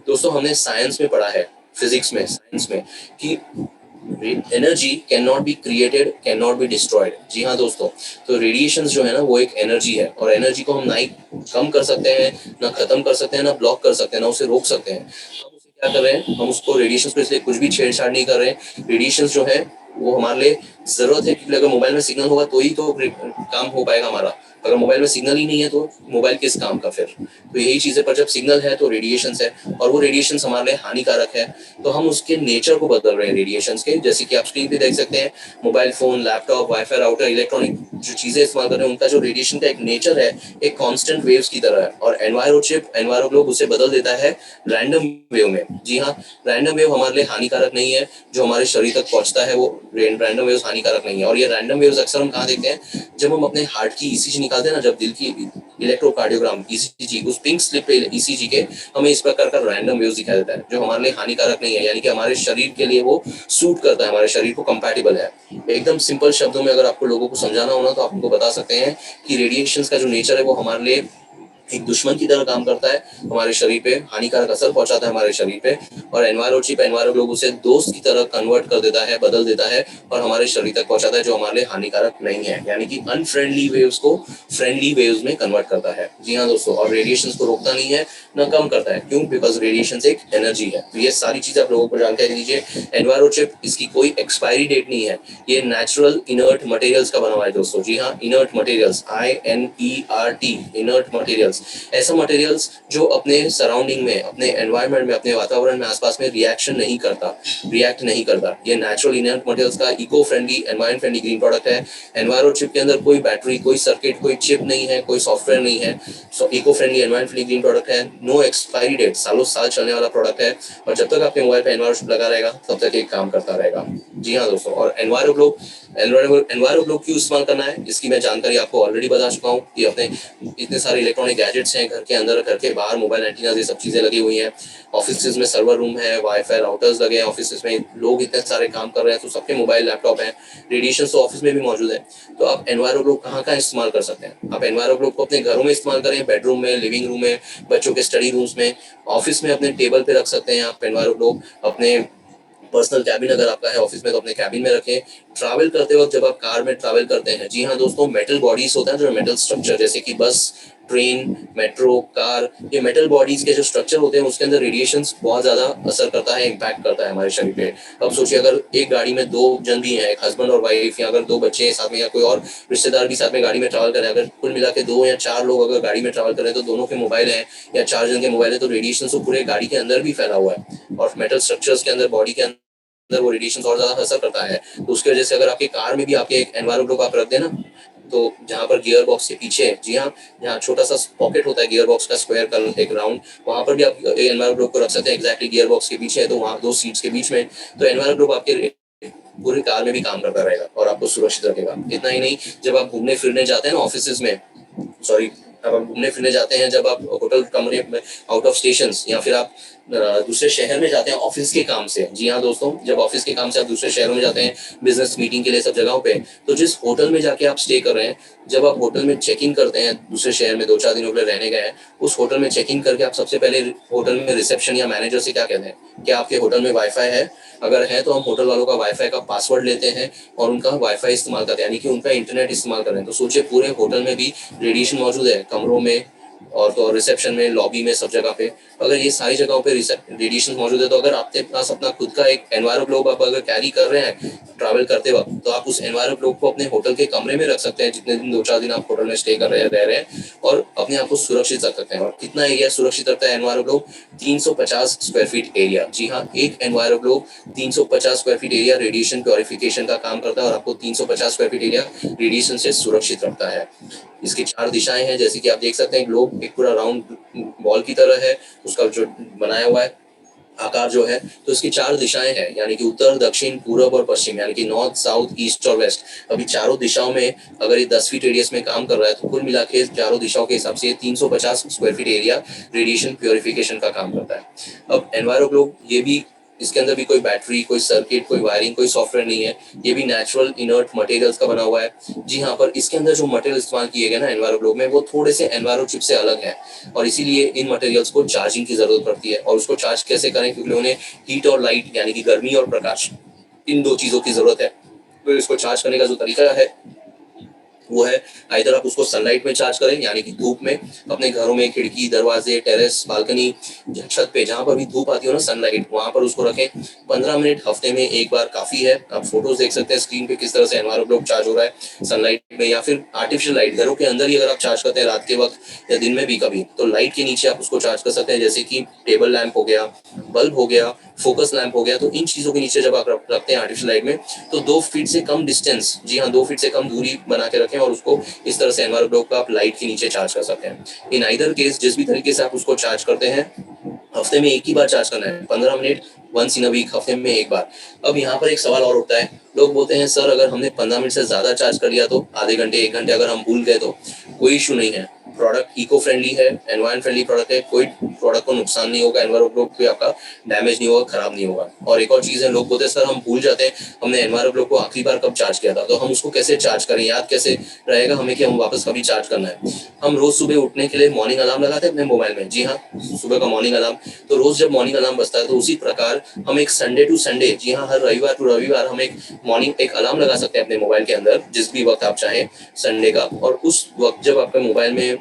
दोस्तों हमने साइंस में पढ़ा है, फिजिक्स में, साइंस में, कि energy can not be created, can not be destroyed. जी हाँ दोस्तों, तो रेडिएशंस जो है ना वो एक एनर्जी है, और एनर्जी को हम ना ही कम कर सकते हैं, ना खत्म कर सकते हैं, ना ब्लॉक कर सकते हैं, ना उसे रोक सकते हैं। हम उसे क्या कर रहे हैं, हम उसको रेडिएशंस को इसलिए कुछ भी छेड़छाड़ नहीं कर रहे हैं। रेडिएशंस जो है वो हमारे लिए जरूरत है, क्योंकि अगर मोबाइल में सिग्नल होगा तो ही तो काम हो पाएगा हमारा। अगर मोबाइल में सिग्नल ही नहीं है तो मोबाइल किस काम का फिर। तो यही चीज है, पर जब सिग्नल है तो रेडिएशंस है, और वो रेडिएशंस हमारे लिए हानिकारक है। तो हम उसके नेचर को बदल रहे हैं रेडिएशंस के, जैसे कि आप स्क्रीन पे देख सकते हैं, mobile phone, laptop, wifi router, electronic जो चीजें इस्तेमाल कर रहे हैं उनका जो रेडिएशन का एक नेचर है, एक कांस्टेंट वेव्स की तरह है। और एनवायरो चिप, एनवायरो ग्लोब उसे बदल देता है रैंडम वेव में। जी हाँ, रैंडम वेव हमारे लिए हानिकारक नहीं है, जो हमारे शरीर तक पहुंचता है वो रैंडम वेव्स हानिकारक नहीं है। और ये रैंडम वेव्स अक्सर हम कहाँ देखते हैं, जब हम अपने हार्ट की ECG निकालते हैं ना, जब दिल की इलेक्ट्रोकार्डियोग्राम ECG, उस पिंक स्लिप पे ECG के हमें इस प्रकार का रैंडम वेव्स दिखाई देता है, जो हमारे लिए हानिकारक नहीं है, यानी कि हमारे शरीर के लिए वो सूट करता है, हमारे शरीर को कंपैटिबल है। एकदम सिंपल शब्दों में अगर आपको लोगों को समझाना हो ना, तो आपको बता सकते हैं कि रेडिएशंस का जो नेचर है वो हमारे लिए एक दुश्मन की तरह काम करता है, हमारे शरीर पे हानिकारक असर पहुंचाता है हमारे शरीर पे। और एनवायरो चिप, एनवायरो ग्लोब उसे दोस्त की तरह कन्वर्ट कर देता है, बदल देता है, और हमारे शरीर तक पहुंचाता है, जो हमारे लिए हानिकारक नहीं है, यानी कि अनफ्रेंडली वेव्स को फ्रेंडली वेव्स में कन्वर्ट करता है। जी हाँ दोस्तों, और रेडिएशंस को रोकता नहीं है, न कम करता है। क्यों? बिकॉज रेडिएशन एक एनर्जी है। तो ये सारी चीजें आप लोगों को जानकारी दीजिए। एनवायरो चिप, इसकी कोई एक्सपायरी डेट नहीं है, ये नेचुरल इनर्ट मटेरियल्स का बना हुआ है दोस्तों। जी हाँ, inert materials, INERT, inert materials, ऐसा मटेरियल्स जो अपने सराउंडिंग में, अपने एनवायरनमेंट में, अपने वातावरण में, आसपास में रिएक्शन नहीं करता, रिएक्ट नहीं करता। ये नेचुरल इनर्ट मटेरियल्स का eco friendly, environment friendly green product है। एनवायरो चिप के अंदर कोई बैटरी, कोई सर्किट, कोई चिप नहीं है, कोई सॉफ्टवेयर नहीं है। So eco friendly, environment friendly green product है, नो एक्सपायरी डेट, सालों साल चलने वाला प्रोडक्ट है। और जब तक आपके मोबाइल पे एनवायरो चिप लगा रहेगा तब तक ये काम करता रहेगा। जी हाँ दोस्तों, और एनवायरो ग्लोब, एनवायरो ग्लोब क्यों इस्तेमाल करना है इसकी मैं जानकारी आपको ऑलरेडी बता चुका हूँ, कि अपने इतने सारे इलेक्ट्रॉनिक गैजेट्स हैं घर के अंदर, घर के बाहर मोबाइल एंटीना, ये सब चीजें लगी हुई हैं। ऑफिस में सर्वर रूम है, वाईफाई राउटर्स लगे हैं, ऑफिस में लोग इतने सारे काम कर रहे हैं, तो सबके मोबाइल लैपटॉप हैं, रेडिएशन तो ऑफिस में भी मौजूद है। तो आप एनवायरो ग्लोब कहाँ कहाँ इस्तेमाल कर सकते हैं, आप एनवायरो ग्लोब को अपने घरों में इस्तेमाल करें, बेडरूम में, लिविंग रूम में, बच्चों के स्टडी रूम्स में, ऑफिस में अपने टेबल पे रख सकते हैं आप एनवायरो ग्लोब। अपने पर्सनल कैबिन अगर आपका है ऑफिस में तो अपने कैबिन में रखें। ट्रैवल करते वक्त जब आप कार में ट्रैवल करते हैं, जी हाँ दोस्तों, मेटल बॉडीज होता है, जो मेटल स्ट्रक्चर, जैसे कि बस, ट्रेन, मेट्रो, कार, ये मेटल बॉडीज के जो स्ट्रक्चर होते हैं उसके अंदर रेडिएशंस बहुत ज्यादा असर करता है, इम्पैक्ट करता है हमारे शरीर पे। अब सोचिए अगर एक गाड़ी में दो जन भी हैं, एक हस्बैंड और वाइफ, या अगर दो बच्चे हैं साथ में, या कोई और रिश्तेदार भी साथ में गाड़ी में ट्रैवल करें, अगर कुल मिला के 2 या 4 लोग अगर गाड़ी में ट्रैवल करें तो दोनों के मोबाइल हैं या 4 जन के मोबाइल है, तो रेडिएशन तो पूरे गाड़ी के अंदर भी फैला हुआ है और मेटल स्ट्रक्चर्स के अंदर, बॉडी के अंदर वो रेडिएशन और ज्यादा असर करता है। तो उसकी वजह से अगर आपकी कार में भी आपके एक एनवायरमेंट को आप रख देना, तो जहाँ पर गियर बॉक्स के पीछे, जी हाँ, जहाँ छोटा सा पॉकेट होता है गियर बॉक्स का, स्क्वायर का एक राउंड, वहां पर भी आप एनवायरमेंट ग्रुप को रख सकते हैं एग्जैक्टली गियर बॉक्स के पीछे है, तो वहाँ 2 सीट्स के बीच में, तो एनवायरमेंट ग्रुप आपके पूरी कार में भी काम करता रहेगा और आपको सुरक्षित रखेगा। इतना ही नहीं, जब आप घूमने फिरने जाते हैं ना ऑफिस में, सॉरी, अब आप घूमने फिरने जाते हैं, जब आप होटल कमरे में आउट ऑफ स्टेशन, या फिर आप दूसरे शहर में जाते हैं ऑफिस के काम से, जी हाँ दोस्तों, जब ऑफिस के काम से आप दूसरे शहरों में जाते हैं बिजनेस मीटिंग के लिए, सब जगहों पे, तो जिस होटल में जाके आप स्टे कर रहे हैं, जब आप होटल में चेक इन करते हैं, दूसरे शहर में 2-4 दिनों के लिए रहने गए हैं, उस होटल में चेक इन करके आप सबसे पहले होटल में रिसेप्शन या मैनेजर से क्या कहते हैं, क्या आपके होटल में वाईफाई है? अगर है तो हम होटल वालों का वाईफाई का पासवर्ड लेते हैं और उनका वाईफाई इस्तेमाल करते हैं, यानी कि उनका इंटरनेट इस्तेमाल कर रहे हैं। तो सोचिए पूरे होटल में भी रेडिएशन मौजूद है, कमरों में और तो रिसेप्शन में, लॉबी में, सब जगह पे अगर ये सारी जगहों पे रेडिएशन मौजूद है, तो अगर आपके पास अपना खुद का एक एनवायरमेंट ग्लोब आप अगर कैरी कर रहे हैं ट्रैवल करते वक्त, तो आप उस एनवायरमेंट ग्लोब को अपने होटल के कमरे में रख सकते हैं, जितने दिन 2-4 दिन आप होटल में स्टे कर रहे हैं, रह रहे हैं, और अपने आप को सुरक्षित रख सकते हैं। और कितना एरिया सुरक्षित रखता है environment globe? 350 square feet area. जी हाँ, एक environment globe 350 square feet area radiation purification का काम करता है और आपको 350 स्क्वायर फीट एरिया रेडिएशन से सुरक्षित रखता है। इसकी 4 दिशाएं हैं, जैसे कि आप देख सकते हैं ग्लोब एक पूरा राउंड बॉल की तरह है, उसका जो बनाया हुआ है आकार जो है, तो इसकी 4 दिशाएं हैं, यानी कि उत्तर, दक्षिण, पूरब और पश्चिम, यानी कि नॉर्थ, साउथ, ईस्ट और वेस्ट। अभी चारों दिशाओं में अगर ये 10 फीट रेडियस में काम कर रहा है, तो कुल मिला के चारों दिशाओं के हिसाब से 350 square feet area radiation purification का काम करता है। अब एनवायरो ग्लोब, ये भी, इसके अंदर भी कोई बैटरी, कोई सर्किट, कोई वायरिंग, कोई सॉफ्टवेयर नहीं है, ये भी नेचुरल इनर्ट मटेरियल्स का बना हुआ है। जी हाँ, पर इसके अंदर जो मटेरियल इस्तेमाल किए गए ना एनवायरो ग्लोब में, वो थोड़े से एनवायरो चिप से अलग है, और इसीलिए इन मटेरियल्स को चार्जिंग की जरूरत पड़ती है। और उसको चार्ज कैसे करें, क्योंकि उन्हें हीट और लाइट, यानी कि गर्मी और प्रकाश, इन 2 चीजों की जरूरत है। तो इसको चार्ज करने का जो तरीका है वो है, आइदर आप उसको सनलाइट में चार्ज करें, यानी कि धूप में, अपने घरों में खिड़की, दरवाजे, टेरेस, बालकनी, छत पे, जहां पर भी धूप आती हो ना, सनलाइट, वहां पर उसको रखें। 15 मिनट हफ्ते में एक बार काफी है। आप फोटोज देख सकते हैं स्क्रीन पे किस तरह से एनवायरमेंट ग्लोब चार्ज हो रहा है सनलाइट में, या फिर आर्टिफिशियल लाइट, घरों के अंदर ही अगर आप चार्ज करते हैं रात के वक्त या दिन में भी कभी, तो लाइट के नीचे आप उसको चार्ज कर सकते हैं, जैसे कि टेबल लैंप हो गया, बल्ब हो गया, फोकस लैंप हो गया। तो इन चीजों के नीचे जब आप रखते हैं आर्टिफिशियल लाइट में, तो 2 फीट से कम डिस्टेंस, जी हाँ, 2 फीट से कम दूरी बना के रखें, और उसको इस तरह से एनवायरमेंट ग्लोब का आप लाइट के नीचे चार्ज कर सकते हैं। इन आइदर केस, जिस भी तरीके से आप उसको चार्ज करते हैं, हफ्ते में एक ही बार चार्ज करना है, 15 minute, once in a week, हफ्ते में एक बार। अब यहाँ पर एक सवाल और उठता है, लोग बोलते हैं सर अगर हमने 15 मिनट से ज्यादा चार्ज कर लिया, तो आधे घंटे, 1 घंटे अगर हम भूल गए, तो कोई इशू नहीं है। प्रोडक्ट इको फ्रेंडली है, एनवायरमेंट फ्रेंडली प्रोडक्ट है, कोई प्रोडक्ट को नुकसान नहीं होगा, एनवायरमेंट ग्लोब कोई आपका डैमेज नहीं होगा, खराब नहीं होगा। और एक और चीज है, लोग बोलते हैं सर हम भूल जाते हैं हमने एनवायरमेंट ग्लोब को आखिरी बार कब चार्ज किया था, तो हम उसको कैसे चार्ज करें, याद कैसे रहेगा हमें कि हम वापस कभी चार्ज करना है। हम रोज सुबह उठने के लिए मॉर्निंग अलार्म लगाते हैं अपने मोबाइल में, जी हाँ, सुबह का मॉर्निंग अलार्म। तो रोज जब मॉर्निंग अलार्म बजता है, तो उसी प्रकार हम एक संडे टू संडे, जी हाँ, हर रविवार टू रविवार हम एक मॉर्निंग एक अलार्म लगा सकते हैं अपने मोबाइल के अंदर, जिस भी वक्त आप चाहें संडे का, और उस वक्त जब आपके मोबाइल में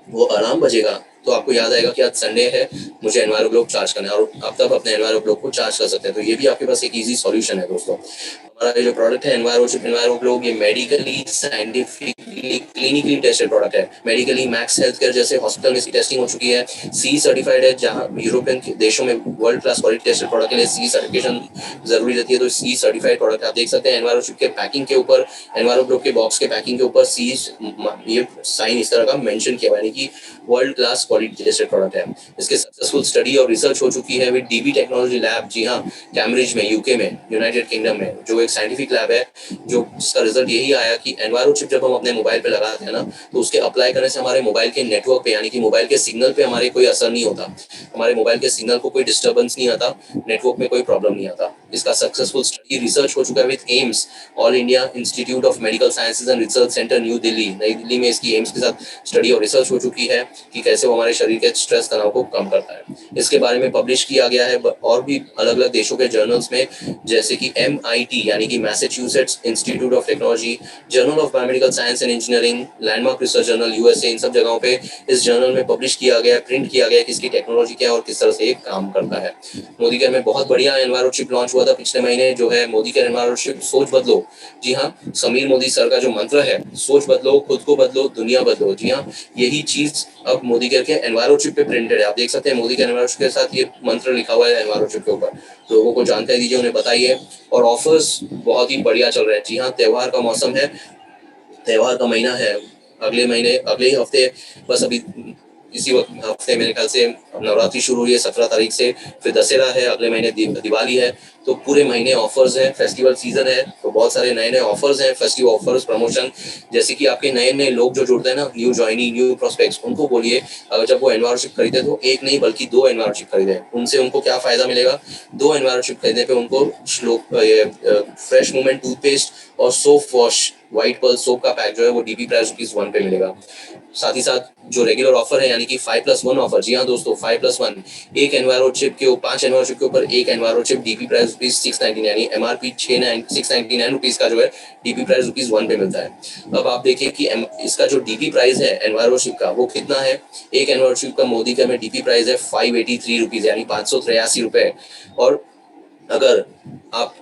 वो अलार्म बजेगा, तो आपको याद आएगा कि आज संडे है, मुझे एनवायरमेंट ग्लोब चार्ज करना है, और आप तब अपने एनवायरमेंट ग्लोब को चार्ज कर सकते हैं। तो ये भी आपके पास एक इजी सॉल्यूशन है दोस्तों। हमारा ये जो प्रोडक्ट है एनवायरमेंट ग्लोब, ये medically, scientifically, clinically tested product है। मेडिकली मैक्स हेल्थ केयर जैसे हॉस्पिटल में इसकी टेस्टिंग हो चुकी है, सी सर्टिफाइड है, जहां यूरोपियन देशों में world class quality tested product के लिए सी सर्टिफिकेशन जरूरी रहती है, तो सी सर्टिफाइड प्रोडक्ट आप देख सकते हैं। एनवायरमेंट के पैकिंग के ऊपर, एनवायरमेंट ग्लोब के बॉक्स के पैकिंग के ऊपर सी, ये साइन इस तरह का मेंशन किया हुआ है, यानी कि world class quality tested product है। इसके सक्सेसफुल स्टडी और रिसर्च हो चुकी है विद डीबी टेक्नोलॉजी लैब, जी हाँ, कैम्ब्रिज में, यूके में, यूनाइटेड किंगडम में, जो एक साइंटिफिक लैब है, जो जिसका रिजल्ट यही आया कि एनवायरो चिप जब हम अपने मोबाइल पे लगाते हैं ना, तो उसके अप्लाई करने से हमारे मोबाइल के नेटवर्क पे, यानी कि मोबाइल के सिग्नल पे हमारे कोई असर नहीं होता, हमारे मोबाइल के सिग्नल को कोई डिस्टर्बेंस नहीं आता, नेटवर्क में कोई प्रॉब्लम नहीं आता। इसका सक्सेसफुल स्टडी रिसर्च हो चुका है with AIIMS, all India institute of medical sciences and research centre, new Delhi, नई दिल्ली में इसकी एम्स के साथ स्टडी और रिसर्च हो चुकी है कि कैसे वो हमारे शरीर के स्ट्रेस तनाव को कम करता है। इसके बारे में पब्लिश किया गया है और भी अलग अलग देशों के जर्नल्स में, जैसे कि MIT यानी यानी कि Massachusetts Institute of Technology, journal of biomedical science and engineering, landmark research journal USA, इन सब जगहों पे इस जर्नल में पब्लिश किया गया, प्रिंट किया गया कि इसकी टेक्नोलॉजी क्या है और किस तरह से ये काम करता है। मोदी केयर में बहुत बढ़िया एनवायरो चिप लॉन्च हुआ था पिछले महीने, जो है मोदी केयर एनवायरो चिप सोच बदलो। जी हाँ, समीर मोदी सर का जो मंत्र है, सोच बदलो, खुद को बदलो, दुनिया बदलो। जी हाँ, यही चीज अब मोदी केयर के एनवायरो चिप पे प्रिंटेड है। आप देख सकते हैं मोदी केयर एनवायरो चिप के साथ ये मंत्र लिखा हुआ है एनवायरो चिप के ऊपर। लोगों को जानकारी दीजिए, उन्हें बताइए। और ऑफर्स बहुत ही बढ़िया चल रहे हैं। जी हाँ, त्योहार का मौसम है, त्योहार का महीना है। अगले महीने, अगले ही हफ्ते, बस अभी इसी वक्त हफ्ते मेरे ख्याल से नवरात्रि शुरू हुई है 17 तारीख से, फिर दशहरा है, अगले महीने दिवाली है। तो पूरे महीने ऑफर्स हैं, फेस्टिवल सीजन है, तो बहुत सारे नए नए ऑफर्स हैं, फेस्टिव ऑफर्स, प्रमोशन। जैसे कि आपके नए नए लोग जो जुड़ते हैं ना, न्यू ज्वाइनी, न्यू प्रोस्पेक्ट्स, उनको बोलिए जब वो एनवायरशिप खरीदे तो एक नहीं बल्कि 2 एनवायरशिप खरीदे। उनसे उनको क्या फायदा मिलेगा? 2 एनवायरशिप खरीदने पे उनको फ्रेश मूवमेंट टूथपेस्ट और soap wash, white pearl soap का पैक जो है वो डीपी प्राइस ₹1 पे मिलेगा। साथ ही साथ जो रेगुलर ऑफर है यानी कि 5+1 ऑफर, जी हाँ दोस्तों 5+1, एक एनवायरो चिप के 5 एनवायरो चिप के ऊपर एक एनवायरो चिप, डीपी प्राइस ₹699, यानी एमआरपी 699 रुपीज का जो है डीपी प्राइस ₹1 पे मिलता है। अब आप देखिए कि इसका जो डीपी प्राइस है एनवायरो चिप का वो कितना है। एक एनवायरो चिप का मोदी का में डीपी प्राइस है ₹583, यानी ₹583। और अगर आप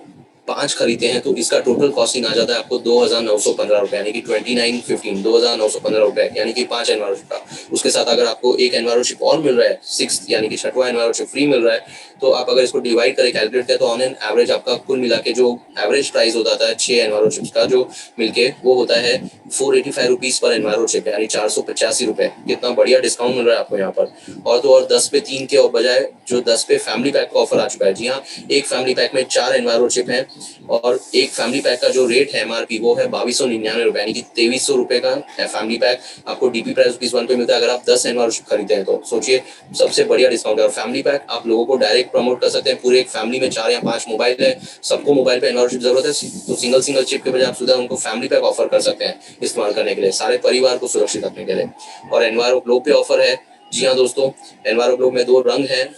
5 खरीदते हैं तो इसका टोटल कॉस्टिंग आ जाता है आपको ₹2,915, यानी कि 2915, ₹2,915, यानी कि 5 एनवायरशिप का। उसके साथ अगर आपको एक एनवायरशिप और मिल रहा है, 6 यानी कि 6वां एनवायरशिप फ्री मिल रहा है, तो आप अगर इसको डिवाइड करें, कैलकुलेट करें, तो ऑन एन एवरेज आपका कुल मिला के जो एवरेज प्राइस हो जाता है 6 एनवायरशिप्स का जो मिलके, वो होता है ₹485 पर एनवायरशिप, यानी ₹485। कितना बढ़िया डिस्काउंट मिल रहा है आपको यहाँ पर। और तो और 10 पे 3 के बजाय जो 10 पे फैमिली पैक का ऑफर आ चुका है। जी हाँ, एक फैमिली पैक में 4 एनवायरशिप है और एक फैमिली पैक का जो रेट है एमआरपी वो है ₹2299, यानी कि ₹2300 का फैमिली पैक आपको डीपी प्राइस ₹1 पे मिलता है अगर आप 10 एनवायरशिप खरीदते हैं तो। सोचिए, सबसे बढ़िया डिस्काउंट है। और फैमिली पैक आप लोगों को डायरेक्ट प्रमोट कर सकते हैं। पूरे एक फैमिली में 4 या 5 मोबाइल है, सबको मोबाइल पे एनवायरशिप जरूरत है, तो सिंगल चिप के बजाय आप सीधा उनको फैमिली पैक ऑफर कर सकते हैं इस्तेमाल करने के लिए, सारे परिवार को सुरक्षित रखने के लिए। और एनवायरो ग्लोब पे ऑफर है। जी हाँ दोस्तों, एनवायरो ग्लोब में 2 रंग हैं,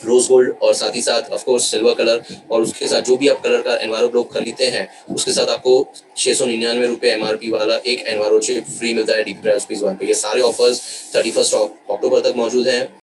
रोज गोल्ड और साथ ही साथ ऑफ कोर्स सिल्वर कलर। और उसके साथ जो भी आप कलर का एनवायरो ग्लोब खरीदते हैं उसके साथ आपको ₹699 एमआरपी वाला एक एनवायरो चिप फ्री मिलता है डीपी प्राइस ₹1 पे। ये सारे ऑफर्स 31 अक्टूबर तक मौजूद हैं।